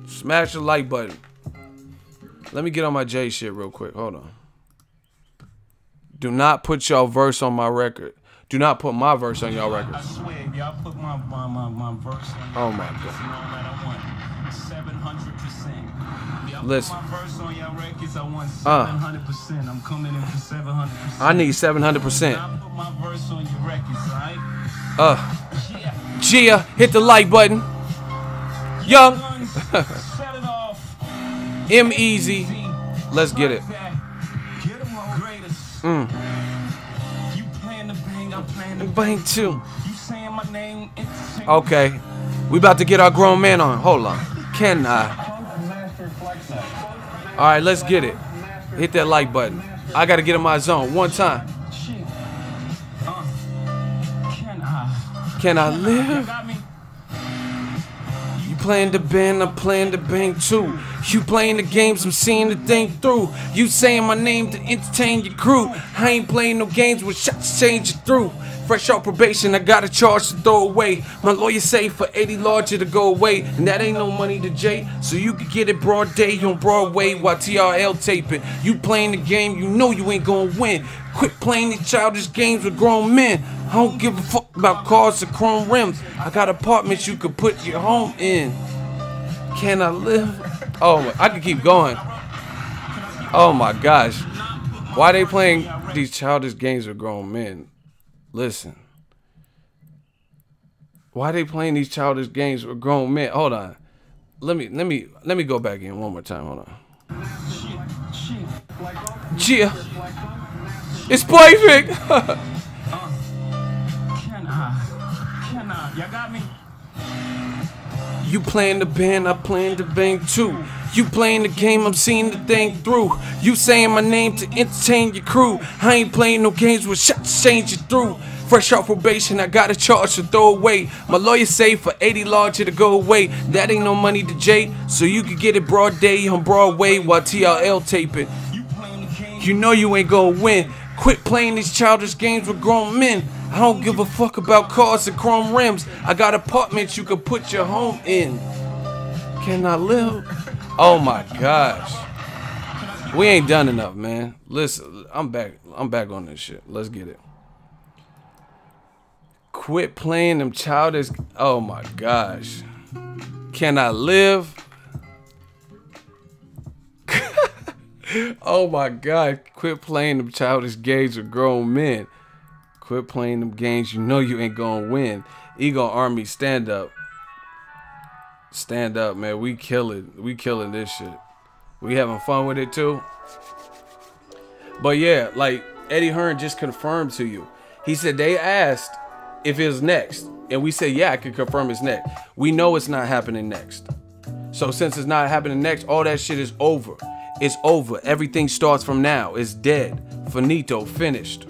Smash the like button. Let me get on my J shit real quick. Hold on. Do not put y'all verse on my record. Do not put my verse on y'all record. I swear, if y'all put my verse on oh my God. 700%. Listen. Put my verse on y'all records, I want 700%. I'm coming in for 700%. I need 700%. I put my verse on your records, alright? Gia, hit the like button. Young. Set it off. M Easy. Let's get it. You playing the bang, I'm playing the bang too. You saying my name. Okay. We about to get our grown man on. Hold on. Can I? Alright, let's get it. Hit that like button. I gotta get in my zone one time. Can I live? You playing the band, I'm playing the bang too. You playing the games, I'm seeing the thing through. You saying my name to entertain your crew. I ain't playing no games with shots to change you through. Fresh off probation, I got a charge to throw away. My lawyer say for 80 larger to go away, and that ain't no money to Jay. So you can get it broad day on Broadway while TRL taping. You playing the game, you know you ain't gonna win. Quit playing these childish games with grown men. I don't give a fuck about cars or chrome rims. I got apartments you could put your home in. Can I live? Oh, I could keep going. Oh my gosh. Why they playing these childish games with grown men? Listen. Why they playing these childish games with grown men? Hold on. Let me go back in one more time. Hold on. Yeah. It's Playfik. Y'all got me? You playing the band, I playing the bang too. You playing the game, I'm seeing the thing through. You saying my name to entertain your crew. I ain't playing no games with shots to change you through. Fresh off probation, I got a charge to throw away. My lawyer say for 80 larger to go away. That ain't no money to Jay, so you can get it broad day on Broadway while TRL taping. You know you ain't gonna win. Quit playing these childish games with grown men. I don't give a fuck about cars and chrome rims. I got apartments you can put your home in. Can I live? Oh my gosh. We ain't done enough, man. Listen, I'm back on this shit. Let's get it. Quit playing them childish. Oh my gosh. Can I live? Oh my God. Quit playing them childish games with grown men. Quit playing them games you know you ain't gonna win. Ego Army, stand up. Stand up, man. We killing this shit. We having fun with it too. But yeah, like Eddie Hearn just confirmed to you. He said they asked if it was next. And we said, yeah, I can confirm it's next. We know it's not happening next. So since it's not happening next, all that shit is over. It's over. Everything starts from now. It's dead. Finito. Finished.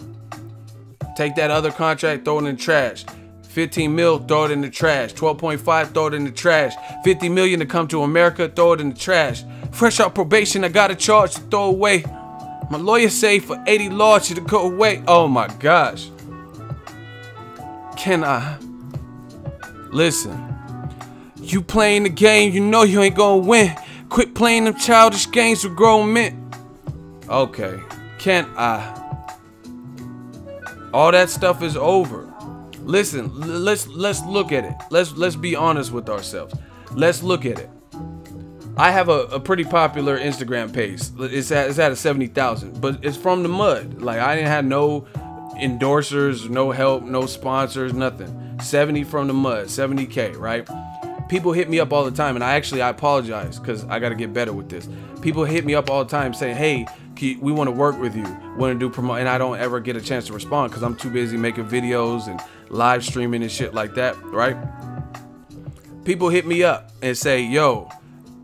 Take that other contract, throw it in the trash. 15 mil, throw it in the trash. 12.5, throw it in the trash. 50 million to come to America, throw it in the trash. Fresh out probation, I got a charge to throw away. My lawyer say for 80 large to go away. Oh my gosh. Can I? Listen. You playing the game, you know you ain't gonna win. Quit playing them childish games with grown men. Okay. Can I? All that stuff is over. Listen, let's look at it. Let's be honest with ourselves. Let's look at it. I have a pretty popular Instagram page. It's at a 70,000, but it's from the mud. Like I didn't have no endorsers, no help, no sponsors, nothing. 70 from the mud, 70K, right? People hit me up all the time, and I apologize because I got to get better with this. People hit me up all the time saying, hey, we want to work with you, want to do promote, and I don't ever get a chance to respond because I'm too busy making videos and live streaming and shit like that, right? People hit me up and say, yo,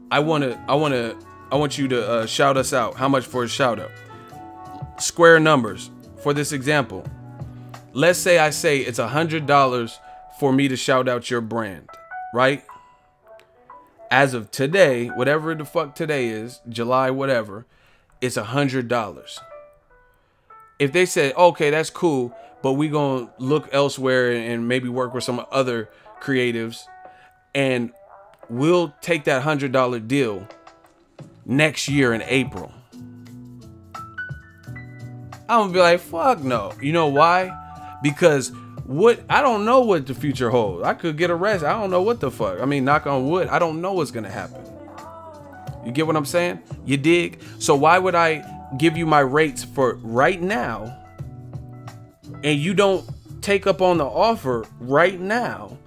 I want you to shout us out. How much for a shout out? Square numbers for this example. Let's say I say it's $100 for me to shout out your brand, right? As of today, whatever the fuck today is, July, whatever, it's $100. If they said, okay, that's cool, but we gonna look elsewhere and maybe work with some other creatives, and we'll take that $100 deal next year in April. I'm gonna be like, fuck no. You know why? Because I don't know what the future holds. I could get arrested. I don't know what the fuck. I mean, knock on wood. I don't know what's gonna happen. You get what I'm saying? You dig? So why would I give you my rates for right now and you don't take up on the offer right now,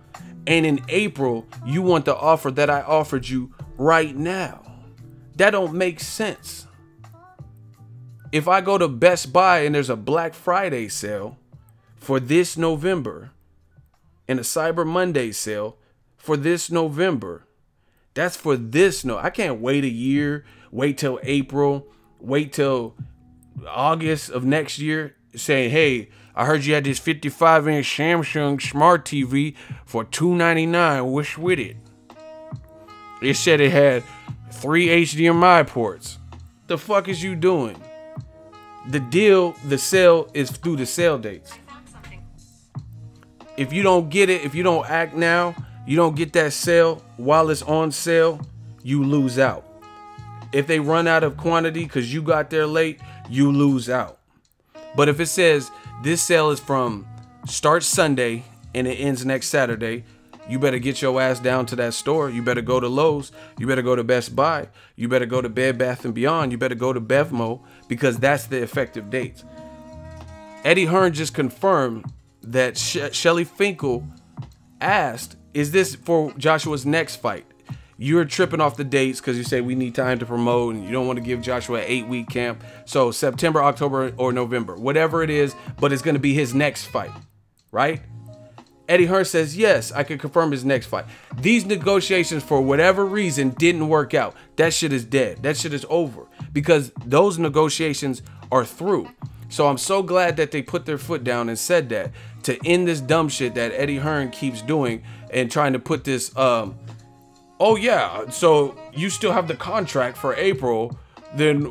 and in April you want the offer that I offered you right now? That don't make sense. If I go to Best Buy and there's a Black Friday sale for this November and a Cyber Monday sale for this November, that's for this. No, I can't wait a year, wait till April, wait till August of next year saying, hey, I heard you had this 55-inch Samsung Smart TV for $299. Wish with it. It said it had 3 HDMI ports. The fuck is you doing? The deal, the sale is through the sale dates. If you don't get it, if you don't act now, you don't get that sale while it's on sale, you lose out. If they run out of quantity because you got there late, you lose out. But if it says this sale is from start Sunday and it ends next Saturday, you better get your ass down to that store. You better go to Lowe's. You better go to Best Buy. You better go to Bed Bath & Beyond. You better go to Bevmo, because that's the effective dates. Eddie Hearn just confirmed that Shelly Finkel asked, is this for Joshua's next fight? You're tripping off the dates because you say we need time to promote and you don't want to give Joshua an 8-week camp. So September, October, or November, whatever it is, but it's going to be his next fight, right? Eddie Hearn says, yes, I can confirm his next fight. These negotiations, for whatever reason, didn't work out. That shit is dead. That shit is over, because those negotiations are through. So I'm so glad that they put their foot down and said that to end this dumb shit that Eddie Hearn keeps doing and trying to put this, oh yeah, so you still have the contract for April, then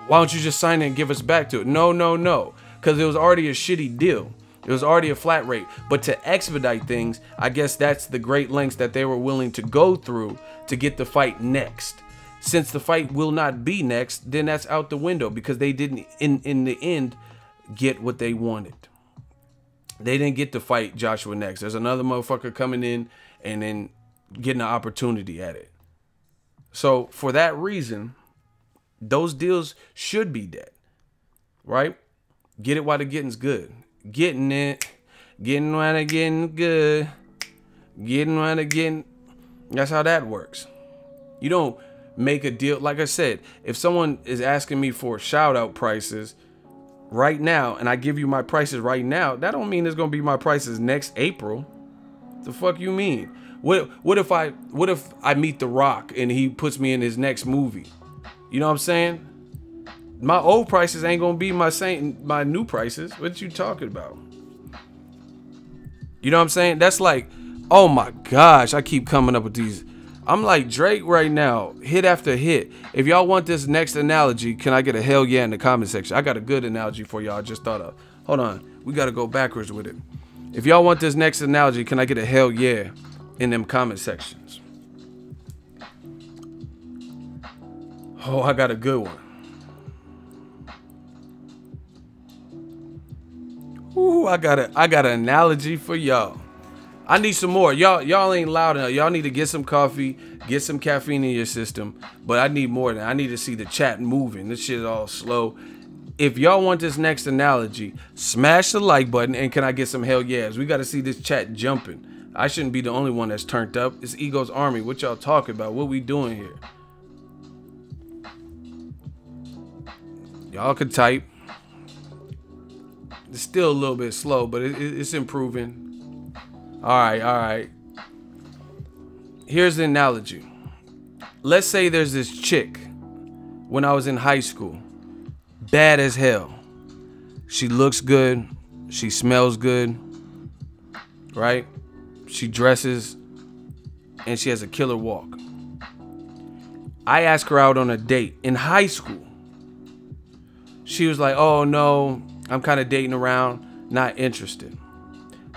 why don't you just sign it and give us back to it? No, no, no, because it was already a shitty deal. It was already a flat rate. But to expedite things, I guess that's the great lengths that they were willing to go through to get the fight next. Since the fight will not be next, then that's out the window, because they didn't, in the end, get what they wanted. They didn't get to fight Joshua next. There's another motherfucker coming in and then getting an opportunity at it. So for that reason, those deals should be dead, right? Get it while the getting's good. Getting it, getting while the getting good, getting while the getting. That's how that works. You don't make a deal. Like I said, if someone is asking me for shout out prices right now and I give you my prices right now, that don't mean it's gonna be my prices next April. The fuck you mean? What if I meet The Rock and he puts me in his next movie? You know what I'm saying? My old prices ain't gonna be my new prices. What you talking about? You know what I'm saying? That's like, oh my gosh, I keep coming up with these. I'm like Drake right now, hit after hit. If y'all want this next analogy, can I get a hell yeah in the comment section? I got a good analogy for y'all. I just thought of. Hold on, we gotta go backwards with it. If y'all want this next analogy, can I get a hell yeah in them comment sections? Oh, I got a good one. Ooh, I got an analogy for y'all. I need some more. Y'all ain't loud enough. Y'all need to get some coffee, get some caffeine in your system. But I need more than I need to see the chat moving. This shit is all slow. If y'all want this next analogy, smash the like button and can I get some hell yes? We got to see this chat jumping. I shouldn't be the only one that's turned up. It's Ego's Army. What y'all talking about? What we doing here? Y'all could type. It's still a little bit slow, but it's improving. All right. Here's the analogy. Let's say there's this chick when I was in high school. Bad as hell. She looks good. She smells good. Right? She dresses. And she has a killer walk. I asked her out on a date in high school. She was like, oh no, I'm kind of dating around, not interested.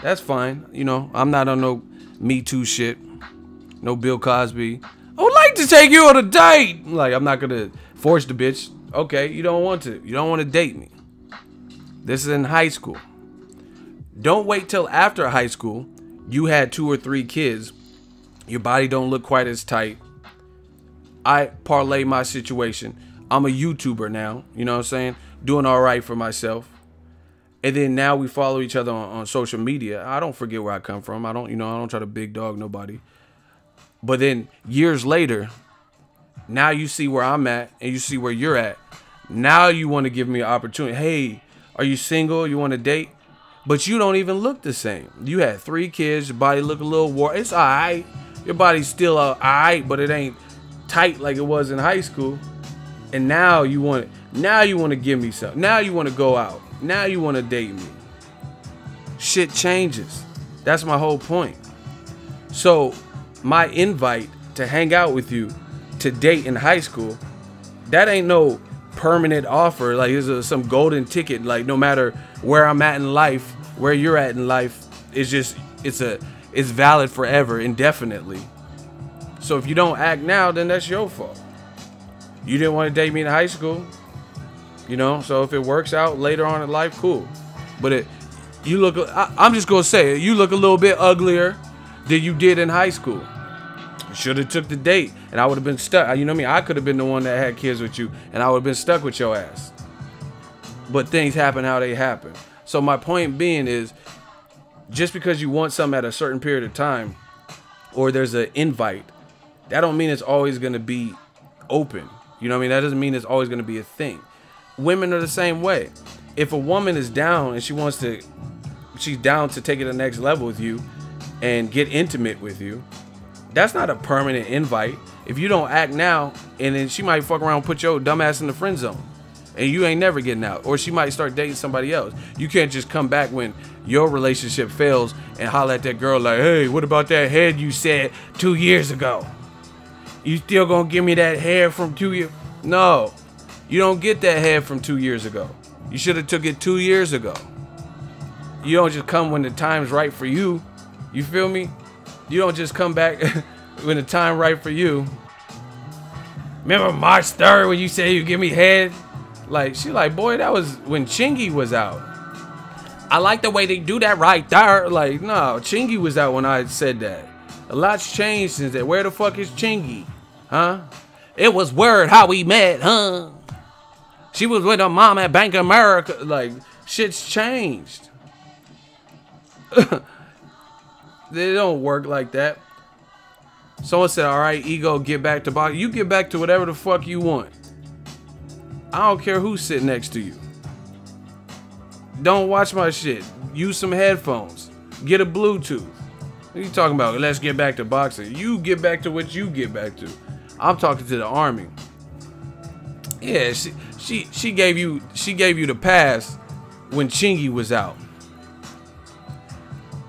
That's fine. You know, I'm not on no Me Too shit. No Bill Cosby. I would like to take you on a date. Like, I'm not going to force the bitch. Okay, you don't want to. You don't want to date me. This is in high school. Don't wait till after high school. You had 2 or 3 kids. Your body don't look quite as tight. I parlay my situation. I'm a YouTuber now, you know what I'm saying? Doing all right for myself. And then now we follow each other on social media. I don't forget where I come from. I don't try to big dog nobody. But then years later, now you see where I'm at and you see where you're at. Now you want to give me an opportunity. Hey, are you single? You want to date? But you don't even look the same. You had 3 kids. Your body look a little warped. It's all right. Your body's still all right, but it ain't tight like it was in high school. And now you want to give me something. Now you want to go out. Now you want to date me. Shit changes. That's my whole point. So my invite to hang out with you to date in high school, that ain't no permanent offer. Like it's some golden ticket. Like no matter where I'm at in life, where you're at in life, it's valid forever, indefinitely. So if you don't act now, then that's your fault. You didn't want to date me in high school, you know. So if it works out later on in life, cool. But I'm just gonna say, you look a little bit uglier than you did in high school. Should have took the date, and I would have been stuck. You know what I mean? I could have been the one that had kids with you, and I would have been stuck with your ass. But things happen how they happen. So my point being is, just because you want something at a certain period of time, or there's an invite, that don't mean it's always gonna be open. You know what I mean? That doesn't mean it's always gonna be a thing. Women are the same way. If a woman is down and she's down to take it to the next level with you and get intimate with you, that's not a permanent invite. If you don't act now, and then she might fuck around and put your dumb ass in the friend zone, and you ain't never getting out. Or she might start dating somebody else. You can't just come back when your relationship fails and holler at that girl like, hey, what about that head you said 2 years ago? You still gonna give me that head from 2 years? No, you don't get that head from 2 years ago. You should have took it 2 years ago. You don't just come when the time's right for you. You feel me? You don't just come back when the time right for you. Remember March 3rd when you said you give me head? Like, she like, boy, that was when Chingy was out. I like the way they do that right there. Like, no, Chingy was out when I said that. A lot's changed since then. Where the fuck is Chingy? Huh? It was word how we met, huh? She was with her mom at Bank of America. Like, shit's changed. They don't work like that. Someone said, all right, ego, get back to boxing. You get back to whatever the fuck you want. I don't care who's sitting next to you. Don't watch my shit. Use some headphones. Get a Bluetooth. What are you talking about? Let's get back to boxing. You get back to what you get back to. I'm talking to the army. Yeah, she gave you the pass when Chingy was out.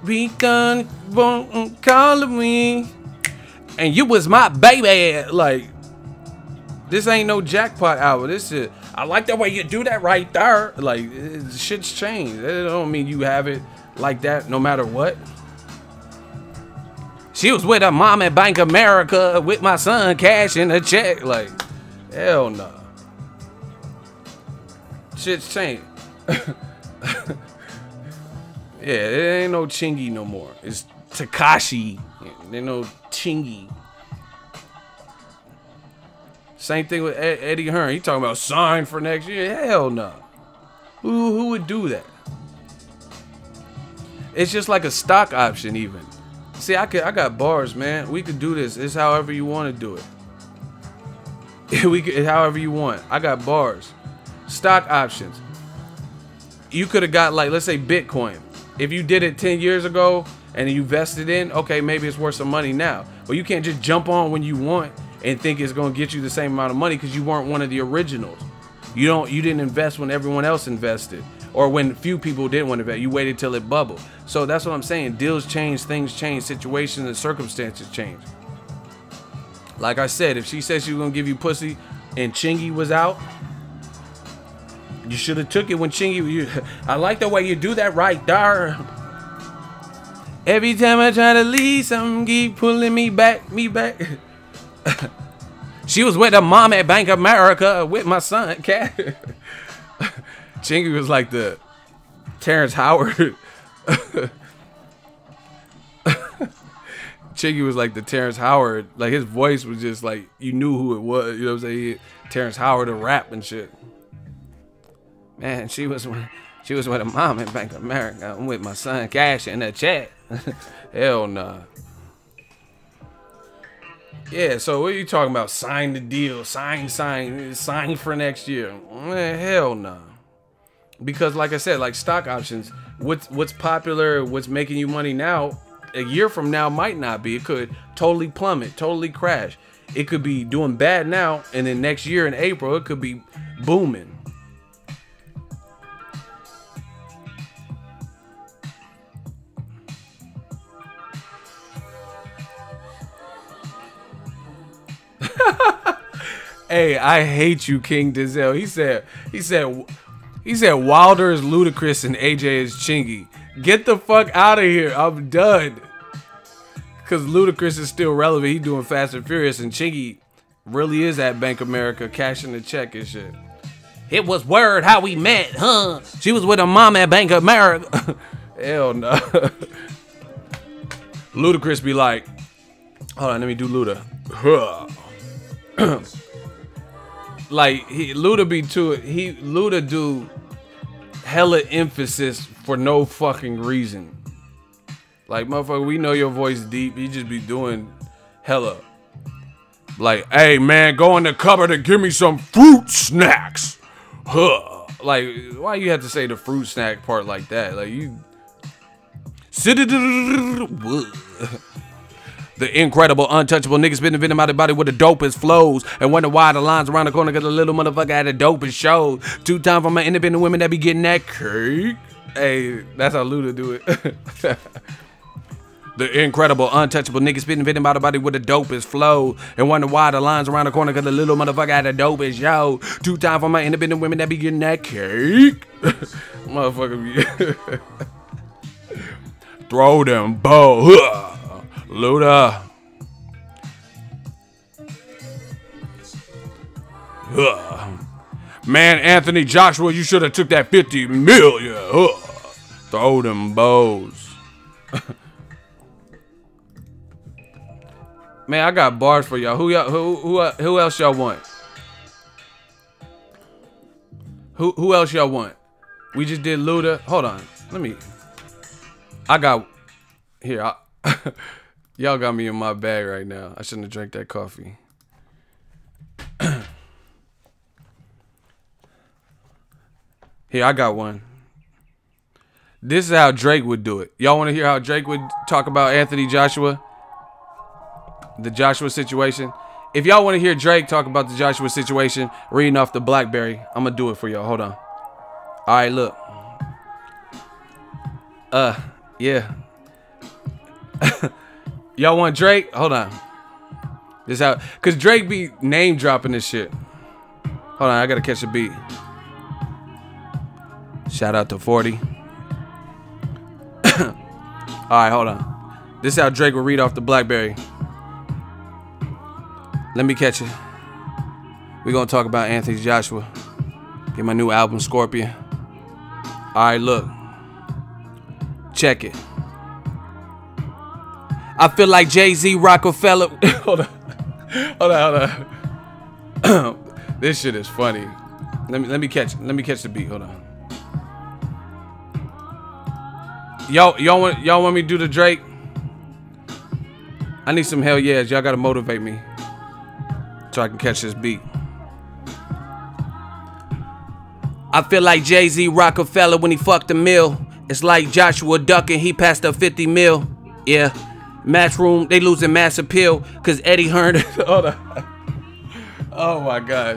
Be done, won't call me, and you was my baby. Like, this ain't no jackpot album. This is, I like the way you do that right there. Like, shit's changed. That don't mean you have it like that no matter what. She was with her mom at Bank of America with my son cashing a check. Like, hell no. Shit's changed. Yeah, it ain't no Chingy no more. It's Takashi. There ain't no Chingy. Same thing with Eddie Hearn. He talking about sign for next year. Hell no. Who would do that? It's just like a stock option even. See, I got bars, man. We could do this. It's however you want to do it. We could, however you want. I got bars. Stock options. You could have got, like, let's say Bitcoin. If you did it 10 years ago and you vested in, okay, maybe it's worth some money now. But you can't just jump on when you want and think it's gonna get you the same amount of money because you weren't one of the originals. You didn't invest when everyone else invested, or when few people didn't want to invest. You waited till it bubbled. So that's what I'm saying. Deals change, things change, situations and circumstances change. Like I said, if she said she was gonna give you pussy and Chingy was out, you should have took it when Chingy. I like the way you do that right there. Every time I try to leave, something keep pulling me back. She was with her mom at Bank of America with my son, cat. Chingy was like the Terrence Howard. Chingy was like the Terrence Howard. Like, his voice was just like, you knew who it was. You know what I'm saying? Terrence Howard to rap and shit. Man, she was with her mom at Bank of America. I'm with my son Cash in the chat. Hell nah. Yeah, so what are you talking about? Sign the deal, sign for next year. Man, hell nah. Because like I said, like stock options, what's popular, what's making you money now, a year from now might not be. It could totally plummet, totally crash. It could be doing bad now, and then next year in April, it could be booming. Hey, I hate you, King Denzel. He said Wilder is Ludacris and AJ is Chingy. Get the fuck out of here. I'm done. Cause Ludacris is still relevant. He doing Fast and Furious, and Chingy really is at Bank America cashing the check and shit. It was word how we met, huh? She was with her mom at Bank America. Hell no. Ludacris be like, hold on, let me do Luda. Like Luda be too. Luda do hella emphasis for no fucking reason. Like, motherfucker, we know your voice deep. You just be doing hella. Like, hey, man, go in the cupboard and give me some fruit snacks. Huh. Like, why you have to say the fruit snack part like that? Like, you. The incredible, untouchable niggas spitting venom out the body with the dopest flows. And wonder why the lines around the corner cause the little motherfucker had the dopest shows. 2 times for my independent women that be getting that cake. Hey, that's how Luda do it. The incredible, untouchable niggas spitting venom out the body with the dopest flow. And wonder why the lines around the corner cause the little motherfucker had the dopest show. 2 times for my independent women that be getting that cake. Motherfucker be throw them bow. Luda. Man, Anthony Joshua, you should have took that 50 million. Throw them bows. Man, I got bars for y'all. Who else y'all want? Who else y'all want? We just did Luda. Hold on. Let me. I got here. Y'all got me in my bag right now. I shouldn't have drank that coffee. Here, I got one. This is how Drake would do it. Y'all want to hear how Drake would talk about Anthony Joshua? The Joshua situation? If y'all want to hear Drake talk about the Joshua situation, reading off the BlackBerry, I'm going to do it for y'all. Hold on. All right, look. Yeah. Y'all want Drake? Hold on. This how, cause Drake be name dropping this shit. Hold on, I gotta catch the beat. Shout out to 40. Alright, hold on. This is how Drake will read off the BlackBerry. Let me catch it. We're gonna talk about Anthony Joshua. Get my new album, Scorpion. Alright, look. Check it. I feel like Jay-Z, Rockefeller. Hold on. This shit is funny. Let me catch the beat. Hold on. Y'all want me to do the Drake? I need some hell yes. Y'all gotta motivate me so I can catch this beat. I feel like Jay-Z, Rockefeller when he fucked the mill. It's like Joshua ducking, he passed up 50 mil. Yeah. Matchroom, they losing mass appeal because Eddie Hearn. Hold on. Oh my God.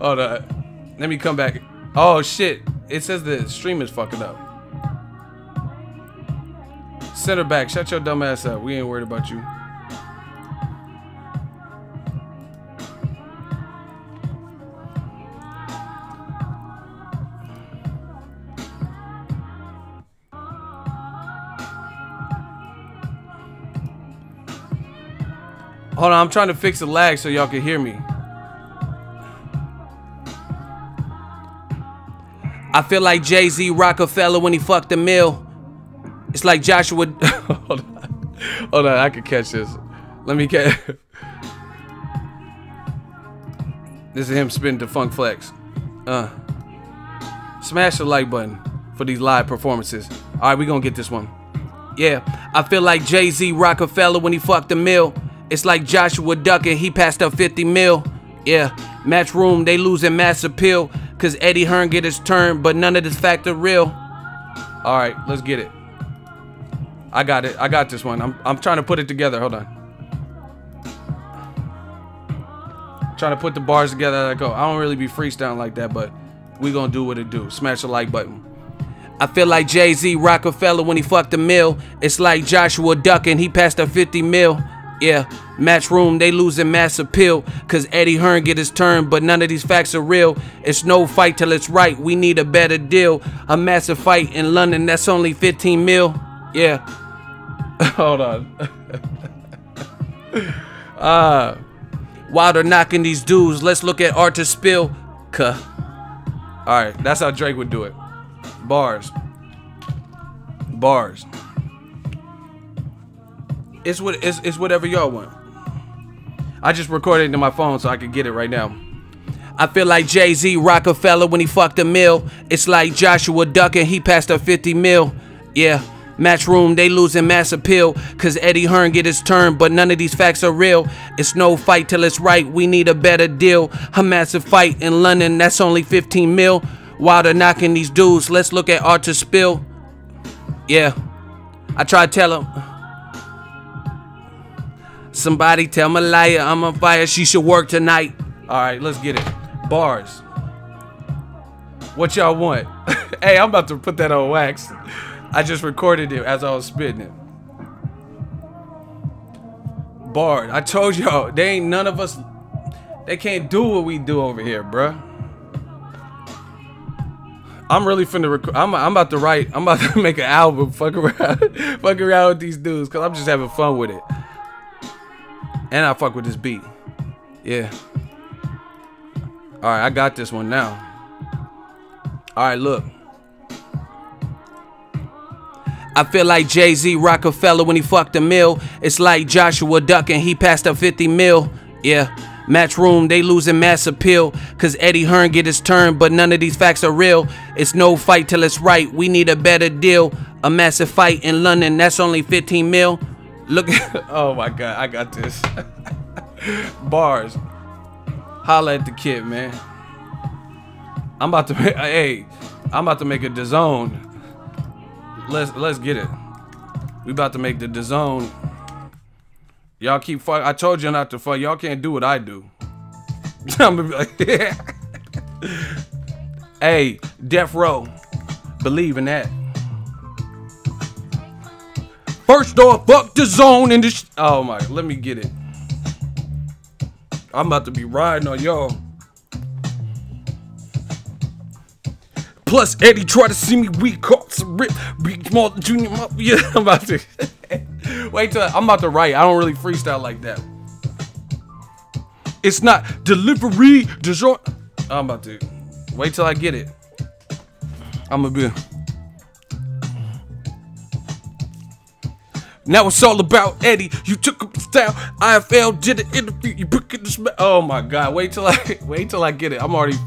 Hold on. Let me come back. Oh shit. It says the stream is fucking up. Center back, shut your dumb ass up. We ain't worried about you. Hold on, I'm trying to fix the lag so y'all can hear me. I feel like Jay-Z, Rockefeller when he fucked the mill. It's like Joshua. Hold on, I can catch this. Let me catch. This is him spinning the Funk Flex. Smash the like button for these live performances. All right, we gonna get this one. Yeah, I feel like Jay-Z, Rockefeller when he fucked the mill. It's like Joshua ducking, he passed up 50 mil. Yeah, Matchroom, they losing mass appeal because Eddie Hearn get his turn, but none of this factor real. All right, let's get it. I got it. I got this one. I'm trying to put it together. Hold on. Trying to put the bars together as I go. I don't really be freestyling like that, but we gonna do what it do. Smash the like button. I feel like Jay-Z, Rockefeller when he fucked the mill. It's like Joshua ducking, he passed up 50 mil. Yeah, Matchroom, they losing mass appeal. Cause Eddie Hearn get his turn, but none of these facts are real. It's no fight till it's right, we need a better deal. A massive fight in London, that's only 15 mil. Yeah. Hold on. While they're knocking these dudes, let's look at art to spill. Alright, that's how Drake would do it. Bars. Bars. It's whatever y'all want. I just recorded it in my phone so I can get it right now. I feel like Jay-Z Rockefeller when he fucked a mill. It's like Joshua ducking, he passed a 50 mil. Yeah, Matchroom, they losing mass appeal. Cause Eddie Hearn get his turn, but none of these facts are real. It's no fight till it's right, we need a better deal. A massive fight in London, that's only 15 mil. While they're knocking these dudes, let's look at art to spill. Yeah, I try to tell him. Somebody tell Malaya I'm on fire, she should work tonight. Alright, let's get it. Bars. What y'all want? Hey, I'm about to put that on wax. I just recorded it as I was spitting it. Bars. I told y'all, they ain't none of us. They can't do what we do over here, bruh. I'm really finna record. I'm about to write. I'm about to make an album. Fuck around with these dudes, cause I'm just having fun with it. And I fuck with this beat. Yeah. Alright, I got this one now. Alright, look. I feel like Jay-Z Rockefeller when he fucked a mill. It's like Joshua ducking, he passed a 50 mil. Yeah. Matchroom, they losing mass appeal. Cause Eddie Hearn get his turn, but none of these facts are real. It's no fight till it's right, we need a better deal. A massive fight in London, that's only 15 mil. Look at, oh my God, I got this. Bars. Holla at the kid, man. I'm about to make, hey, I'm about to make a DAZN. Let's get it. We about to make the DAZN. Y'all keep fuck. I told you not to fuck. Y'all can't do what I do. I'm gonna be like, yeah. Hey, Death Row. Believe in that. First off, fuck the zone in this. Oh my, let me get it. I'm about to be riding on y'all. Plus, Eddie tried to see me weak, caught some rip, beat small junior. Yeah, I'm about to. Wait till I'm about to write. I don't really freestyle like that. It's not delivery, dessert. I'm about to. Wait till I get it. I'm gonna be. Now it's all about Eddie. You took up the style. IFL did an interview. You put it in the. Oh my God! Wait till I get it. I'm already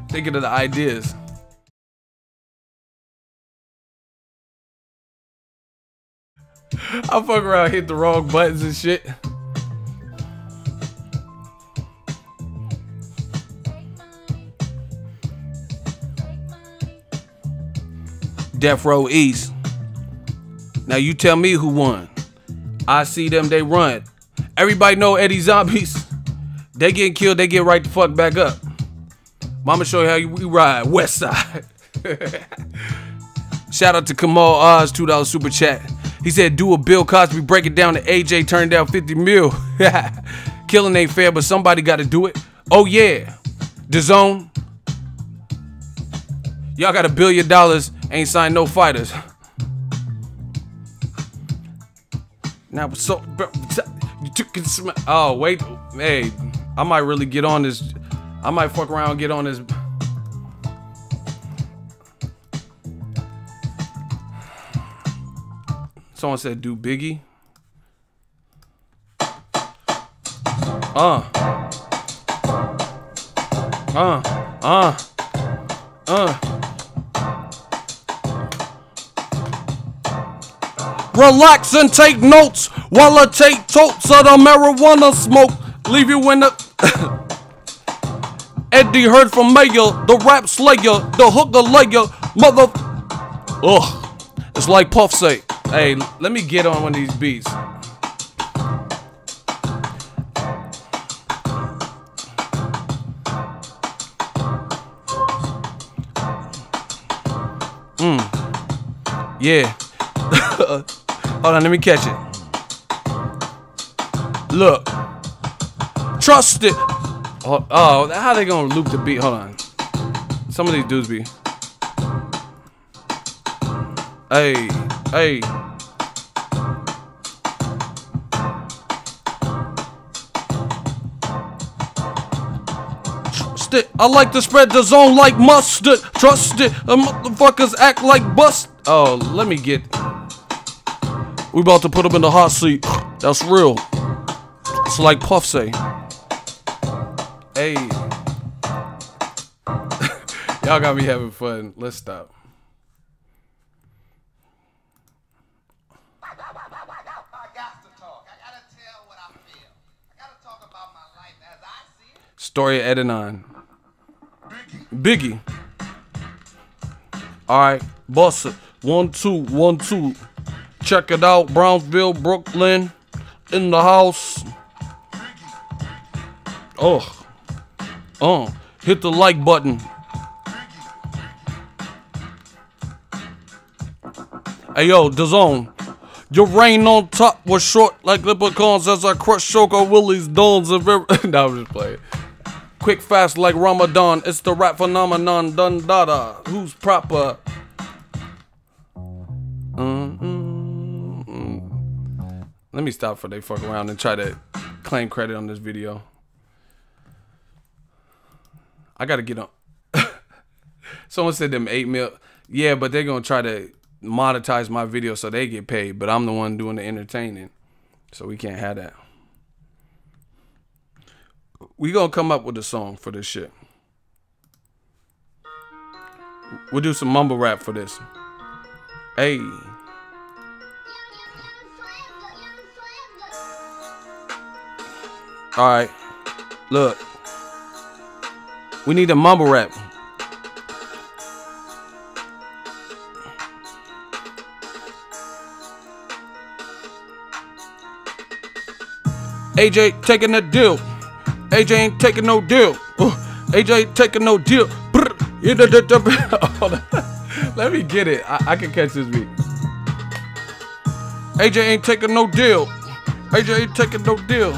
thinking of the ideas. I fuck around, hit the wrong buttons and shit. Death Row East. Now you tell me who won. I see them, they run. Everybody know Eddie Zombies. They getting killed, they get right the fuck back up. Mama show you how we ride. West Side. Shout out to Kamal Oz, $2 super chat. He said, do a Bill Cosby, break it down to AJ, turn down 50 mil. Killing ain't fair, but somebody got to do it. Oh yeah, DAZN. Y'all got $1 billion, ain't signed no fighters. Now, so, you took it. Oh, wait. Hey, I might really get on this. I might fuck around and get on this. Someone said, do Biggie. Relax and take notes while I take totes of the marijuana smoke. Leave you in the. Eddie heard from Mayor, the rap slayer, the hooker layer, mother. Ugh. It's like Puff say. Hey, let me get on one of these beats. Yeah. Hold on, let me catch it. Look. Trust it. Oh, how they gonna loop the beat? Hold on. Some of these dudes be. Hey, hey. Trust it. I like to spread the zone like mustard. Trust it. The motherfuckers act like bust. Oh, let me get. We about to put them in the hot seat. That's real. It's like Puff say. Hey. Y'all got me having fun. Let's stop. I got to talk. I gotta tell what I feel. I gotta talk about my life as I see it. Story of Edenon. Biggie. Alright, bust it. 1, 2, 1, 2. Check it out. Brownsville, Brooklyn. In the house. Hit the like button. Hey yo, DAZN. Your reign on top was short like leprechauns as I crush Choco Willie's dawns of every. Nah, I'm just playing. Quick, fast like Ramadan. It's the rap phenomenon. Dun dada. Who's proper? Let me stop before they fuck around and try to claim credit on this video. I gotta get on. Someone said them 8 mil. Yeah, but they're gonna try to monetize my video so they get paid. But I'm the one doing the entertaining, so we can't have that. We gonna come up with a song for this shit. We'll do some mumble rap for this. Hey. Alright. Look. We need a mumble rap. AJ taking a deal. AJ ain't taking no deal. AJ ain't taking no deal. Let me get it. I can catch this beat. AJ ain't taking no deal. AJ ain't taking no deal.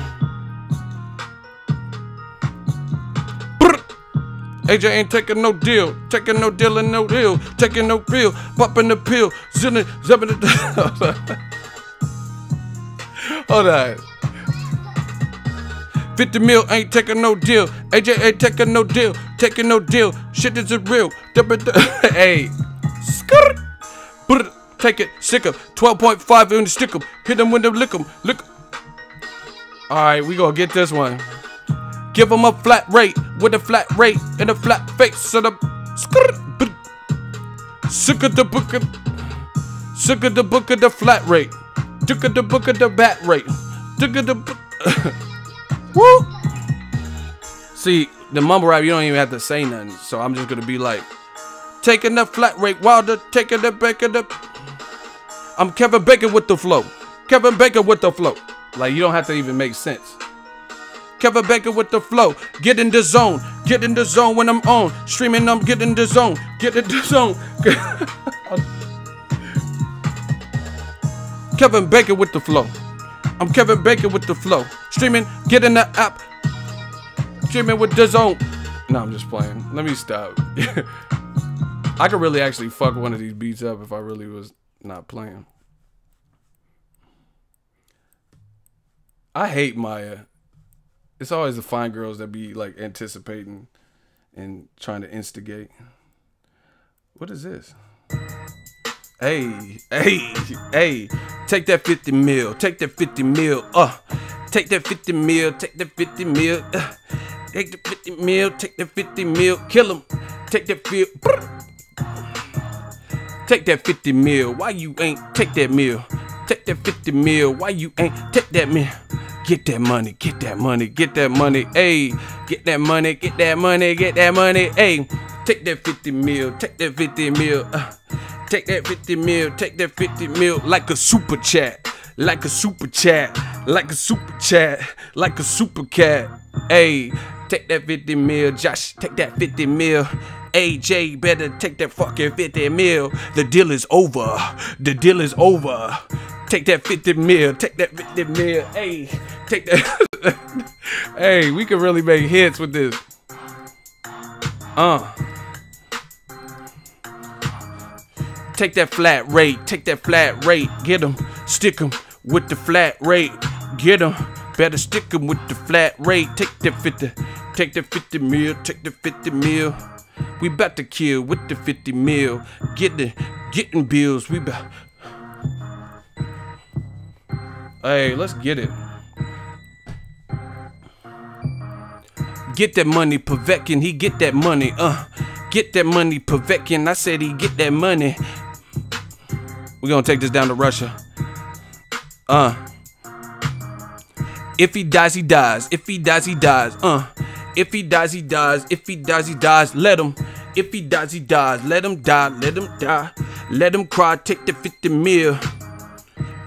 AJ ain't taking no deal. Taking no deal and no deal. Taking no pill. Popping the pill. Zipping it. Hold on. 50 mil ain't taking no deal. AJ ain't taking no deal. Taking no deal. Shit isn't real. Hey. Skirt. Take it. Sick 'em. 12.5 in the stick 'em. Hit 'em when they lick 'em. Lick. Alright, we gonna get this one. Give them a flat rate with a flat rate and a flat face. So the sick of the book of the flat rate. Took of the book of the bat rate. Took of the woo. See, the mumble rap, you don't even have to say nothing. So I'm just gonna be like, taking the flat rate while the taking the back of the. I'm Kevin Bacon with the flow. Kevin Bacon with the flow. Like, you don't have to even make sense. Kevin Bacon with the flow. Get in the zone. Get in the zone when I'm on. Streaming, I'm getting the zone. Get in the zone. Kevin Bacon with the flow. I'm Kevin Bacon with the flow. Streaming, get in the app. Streaming with the zone. No, I'm just playing. Let me stop. I could really actually fuck one of these beats up if I really was not playing. I hate Maya. It's always the fine girls that be like anticipating and trying to instigate. What is this? Hey, hey, hey. Take that 50 mil. Take that 50 mil. Take that 50 mil. Take that 50 mil. Take the 50 mil. Take that 50 mil. Kill him. Take that feel. Take that 50 mil. Why you ain't take that meal? Take that 50 mil. Why you ain't take that meal? Get that money, get that money, get that money, ayy. Get that money, get that money, get that money, ayy. Take that 50 mil, take that 50 mil. Take that 50 mil, take that 50 mil. Like a super chat, like a super chat, like a super chat, like a super cat. Ayy, take that 50 mil, Josh, take that 50 mil. AJ better take that fucking 50 mil. The deal is over, the deal is over. Take that 50 mil, take that 50 mil, ayy. Take that. Hey, we could really make hits with this. Take that flat rate. Take that flat rate. Get him. Stick him with the flat rate. Get him. Better stick him with the flat rate. Take that 50. Take that 50 mil. Take the 50 mil. We about to kill with the 50 mil. Getting bills. We about. Hey, let's get it. Get that money, Povetkin. He get that money. Get that money, Povetkin. I said he get that money. We're gonna take this down to Russia. If he dies, he dies. If he dies, he dies. If he dies, he dies. If he dies, he dies. Let him. If he dies, he dies. Let him die. Let him die. Let him cry. Take the 50 mil.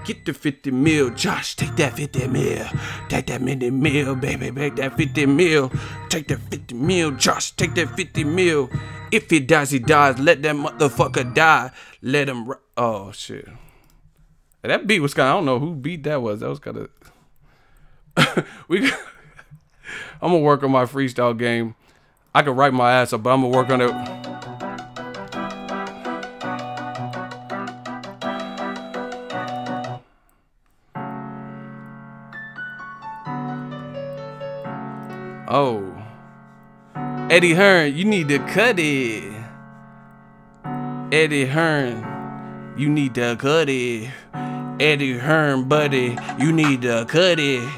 Get the 50 mil. Josh, take that 50 mil. Take that mini mil, baby. Take that 50 mil. Take that 50 mil. Josh, take that 50 mil. If he dies, he dies. Let that motherfucker die. Let him. Oh, shit. That beat was kind of, I don't know who beat that was. That was kind of. I'm gonna work on my freestyle game. I can write my ass up, but I'm gonna work on it. Oh, Eddie Hearn, you need to cut it. Eddie Hearn, you need to cut it. Eddie Hearn, buddy, you need to cut it.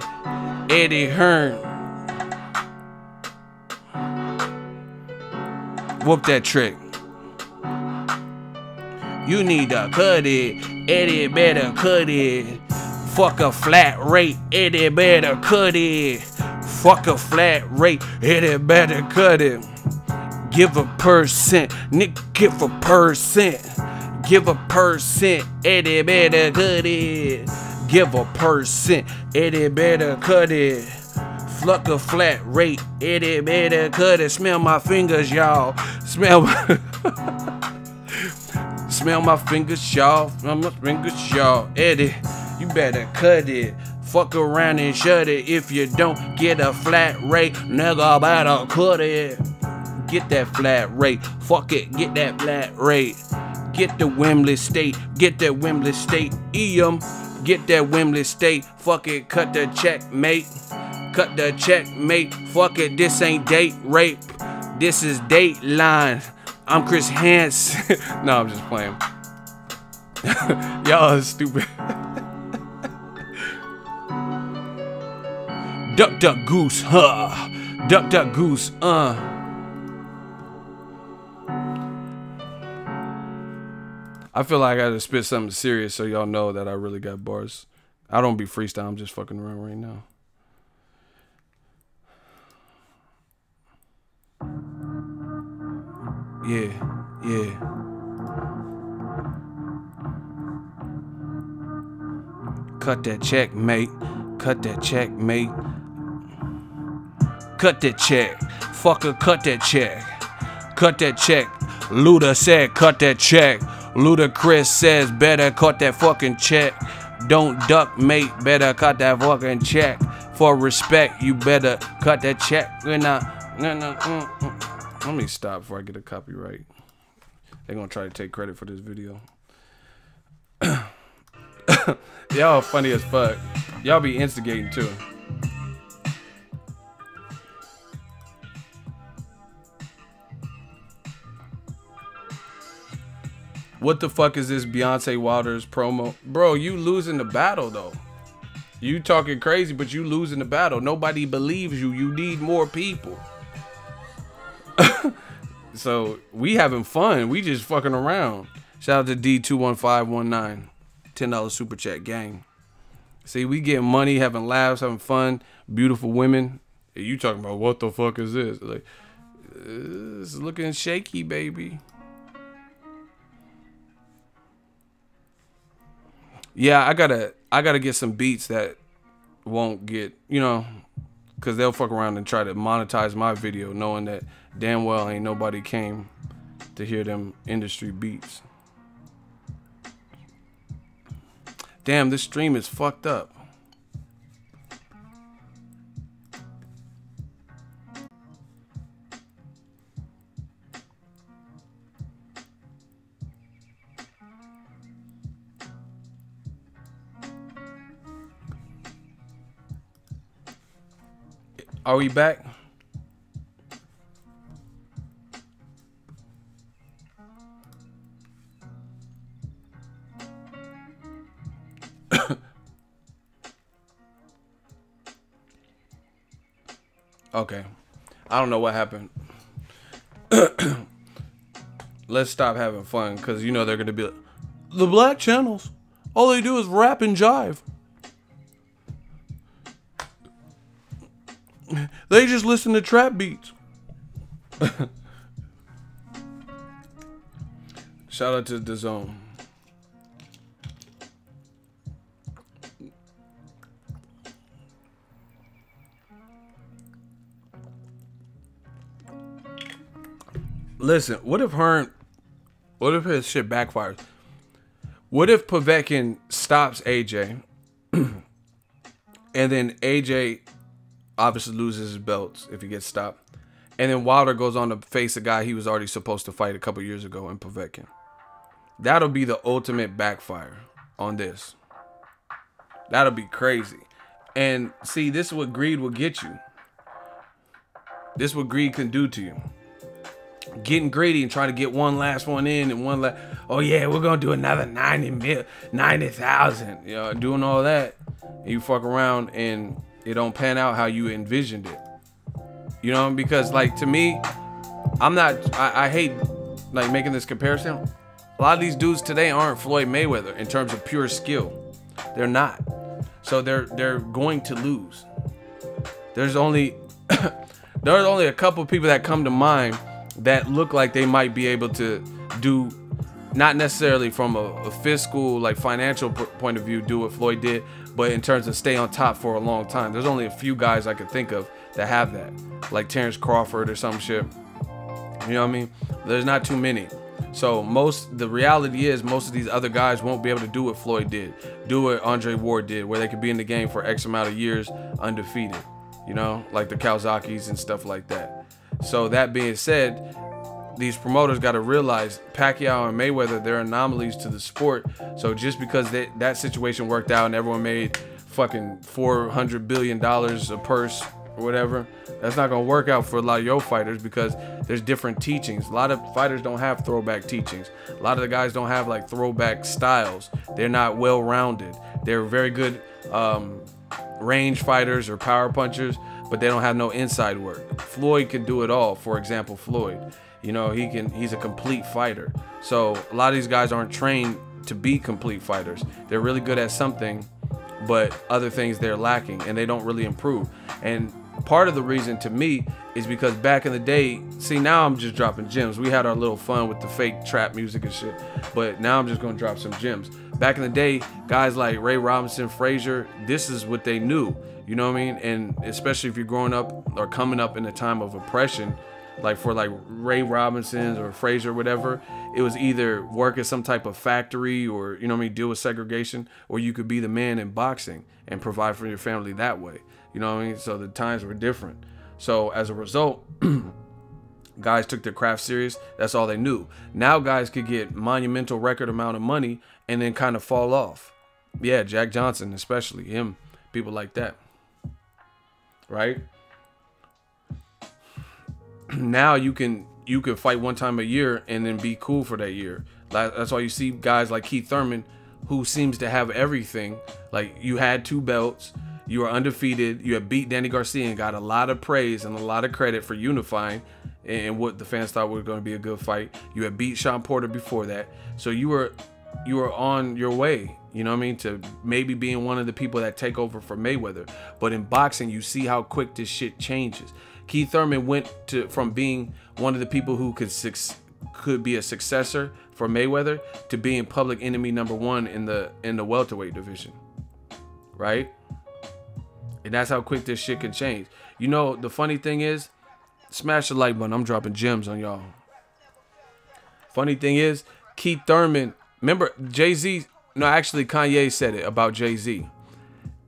Eddie Hearn. Whoop that trick. You need to cut it. Eddie better cut it. Fuck a flat rate. Eddie better cut it. Fuck a flat rate. Eddie better cut it. Give a percent. Nick, give a percent. Give a percent. Eddie better cut it. Give a percent. Eddie better cut it. Fuck a flat rate. Eddie better cut it. Smell my fingers, y'all. Smell my smell my fingers, y'all. Smell my fingers, y'all. Eddie, you better cut it. Fuck around and shut it. If you don't get a flat rate, nigga better cut it. Get that flat rate. Fuck it. Get that flat rate. Get the Wembley State. Get that Wembley State. Get that Wembley State. Fuck it. Cut the check, mate. Cut the check, mate. Fuck it. This ain't date rape. This is Dateline. I'm Chris Hansen. No, I'm just playing. Y'all are stupid. Duck, duck, goose, huh? Duck, duck, goose, I feel like I gotta spit something serious so y'all know that I really got bars. I don't be freestyle, I'm just fucking around right now. Yeah, yeah. Cut that check, mate. Cut that check, mate. Cut that check. Fucker, cut that check. Cut that check. Luda said, cut that check. Ludacris says, better cut that fucking check. Don't duck, mate. Better cut that fucking check. For respect, you better cut that check. Let me stop before I get a copyright. They're gonna try to take credit for this video. Y'all funny as fuck. Y'all be instigating too. What the fuck is this Beyonce Waters promo? Bro, you losing the battle though. You talking crazy, but you losing the battle. Nobody believes you. You need more people. So we having fun. We just fucking around. Shout out to D21519. $10 super chat gang. See, we getting money, having laughs, having fun, beautiful women. And you talking about what the fuck is this? Like, it's looking shaky, baby. Yeah, I gotta get some beats that won't get, you know, because they'll fuck around and try to monetize my video knowing that damn well ain't nobody came to hear them industry beats. Damn, this stream is fucked up. Are we back? Okay. I don't know what happened. Let's stop having fun, because you know they're going to be like, the black channels, all they do is rap and jive. They just listen to trap beats. Shout out to DAZN. Listen, what if Hearn, what if his shit backfires? What if Povetkin stops AJ and then AJ obviously loses his belts if he gets stopped, and then Wilder goes on to face a guy he was already supposed to fight a couple years ago in Povetkin? That'll be the ultimate backfire on this. That'll be crazy. And see, this is what greed will get you. This is what greed can do to you. Getting greedy and trying to get one last one in and one last, oh yeah, we're gonna do another 90,000, you know, doing all that, and you fuck around and it don't pan out how you envisioned it, you know? Because like, to me, I hate like making this comparison. A lot of these dudes today aren't Floyd Mayweather in terms of pure skill. They're not. So they're going to lose. There's only a couple of people that come to mind that look like they might be able to do, not necessarily from a fiscal, like financial point of view, do what Floyd did, but in terms of stay on top for a long time. There's only a few guys I could think of that have that, like Terrence Crawford or some shit. You know what I mean? There's not too many. So the reality is most of these other guys won't be able to do what Floyd did, do what Andre Ward did, where they could be in the game for X amount of years undefeated, you know, like the Kawasakis and stuff like that. So that being said, these promoters got to realize Pacquiao and Mayweather, they're anomalies to the sport. So just because that situation worked out and everyone made fucking $400 billion a purse or whatever, that's not going to work out for a lot of your fighters, because there's different teachings. A lot of fighters don't have throwback teachings. A lot of the guys don't have like throwback styles. They're not well-rounded. They're very good range fighters or power punchers, but they don't have no inside work. Floyd can do it all. For example, Floyd, you know, he's a complete fighter. So a lot of these guys aren't trained to be complete fighters. They're really good at something, but other things they're lacking, and they don't really improve. And part of the reason, to me, is because back in the day, see, now I'm just dropping gems. We had our little fun with the fake trap music and shit, but now I'm just gonna drop some gems. Back in the day, guys like Ray Robinson, Frazier, this is what they knew. You know what I mean? And especially if you're growing up or coming up in a time of oppression, like for like Ray Robinson or Frazier or whatever, it was either work at some type of factory or, you know what I mean, deal with segregation, or you could be the man in boxing and provide for your family that way. You know what I mean? So the times were different. So as a result, guys took their craft serious. That's all they knew. Now guys could get monumental record amount of money and then kind of fall off. Yeah, Jack Johnson, especially him, people like that. Right? Now you can fight one time a year and then be cool for that year. That's why you see guys like Keith Thurman, who seems to have everything. Like, you had 2 belts, you were undefeated, you had beat Danny Garcia and got a lot of praise and a lot of credit for unifying and what the fans thought was going to be a good fight. You had beat Sean Porter before that, so you were on your way, you know what I mean, to maybe being one of the people that take over for Mayweather. But in boxing, you see how quick this shit changes. Keith Thurman went from being one of the people who could be a successor for Mayweather to being public enemy #1 in the welterweight division, right? And that's how quick this shit can change. You know, the funny thing is, smash the like button. I'm dropping gems on y'all. Funny thing is, Keith Thurman, remember Jay-Z? No, actually Kanye said it about Jay-Z.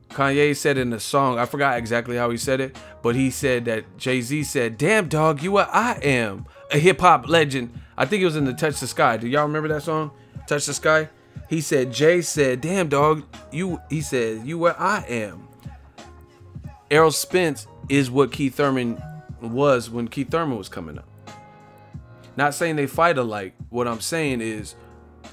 Kanye said in the song, I forgot exactly how he said it, but he said that Jay-Z said, "Damn dog, you what I am, a hip-hop legend." I think it was in the Touch the Sky. Do y'all remember that song, Touch the Sky? He said, Jay said, "Damn dog, he said, you what I am." Errol Spence is what Keith Thurman was when Keith Thurman was coming up. Not saying they fight alike. What I'm saying is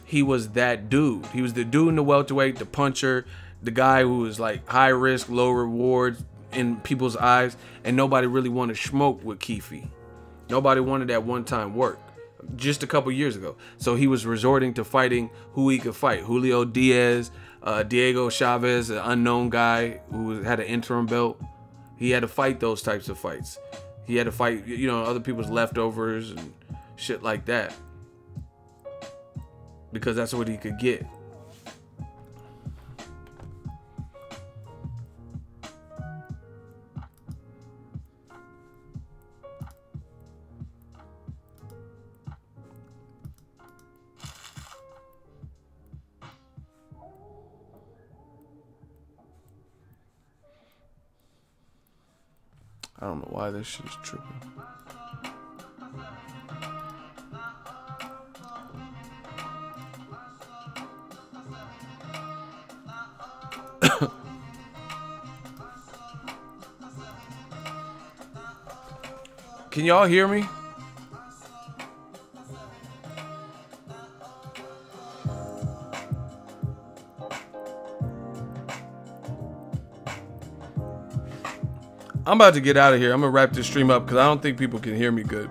he was that dude. He was the dude in the welterweight, the puncher, the guy who was like high risk, low rewards in people's eyes, and nobody really wanted to smoke with Keefy. Nobody wanted that one-time work just a couple years ago. So he was resorting to fighting who he could fight. Julio Diaz, Diego Chavez, an unknown guy who had an interim belt. He had to fight those types of fights. He had to fight, you know, other people's leftovers and shit like that, because that's what he could get. I don't know why this shit is tripping. Can y'all hear me? I'm about to get out of here. I'm gonna wrap this stream up because I don't think people can hear me good.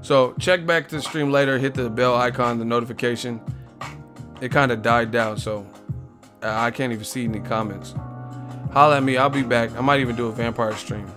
So check back to the stream later. Hit the bell icon, the notification. It kind of died down, so I can't even see any comments. Holla at me. I'll be back. I might even do a vampire stream.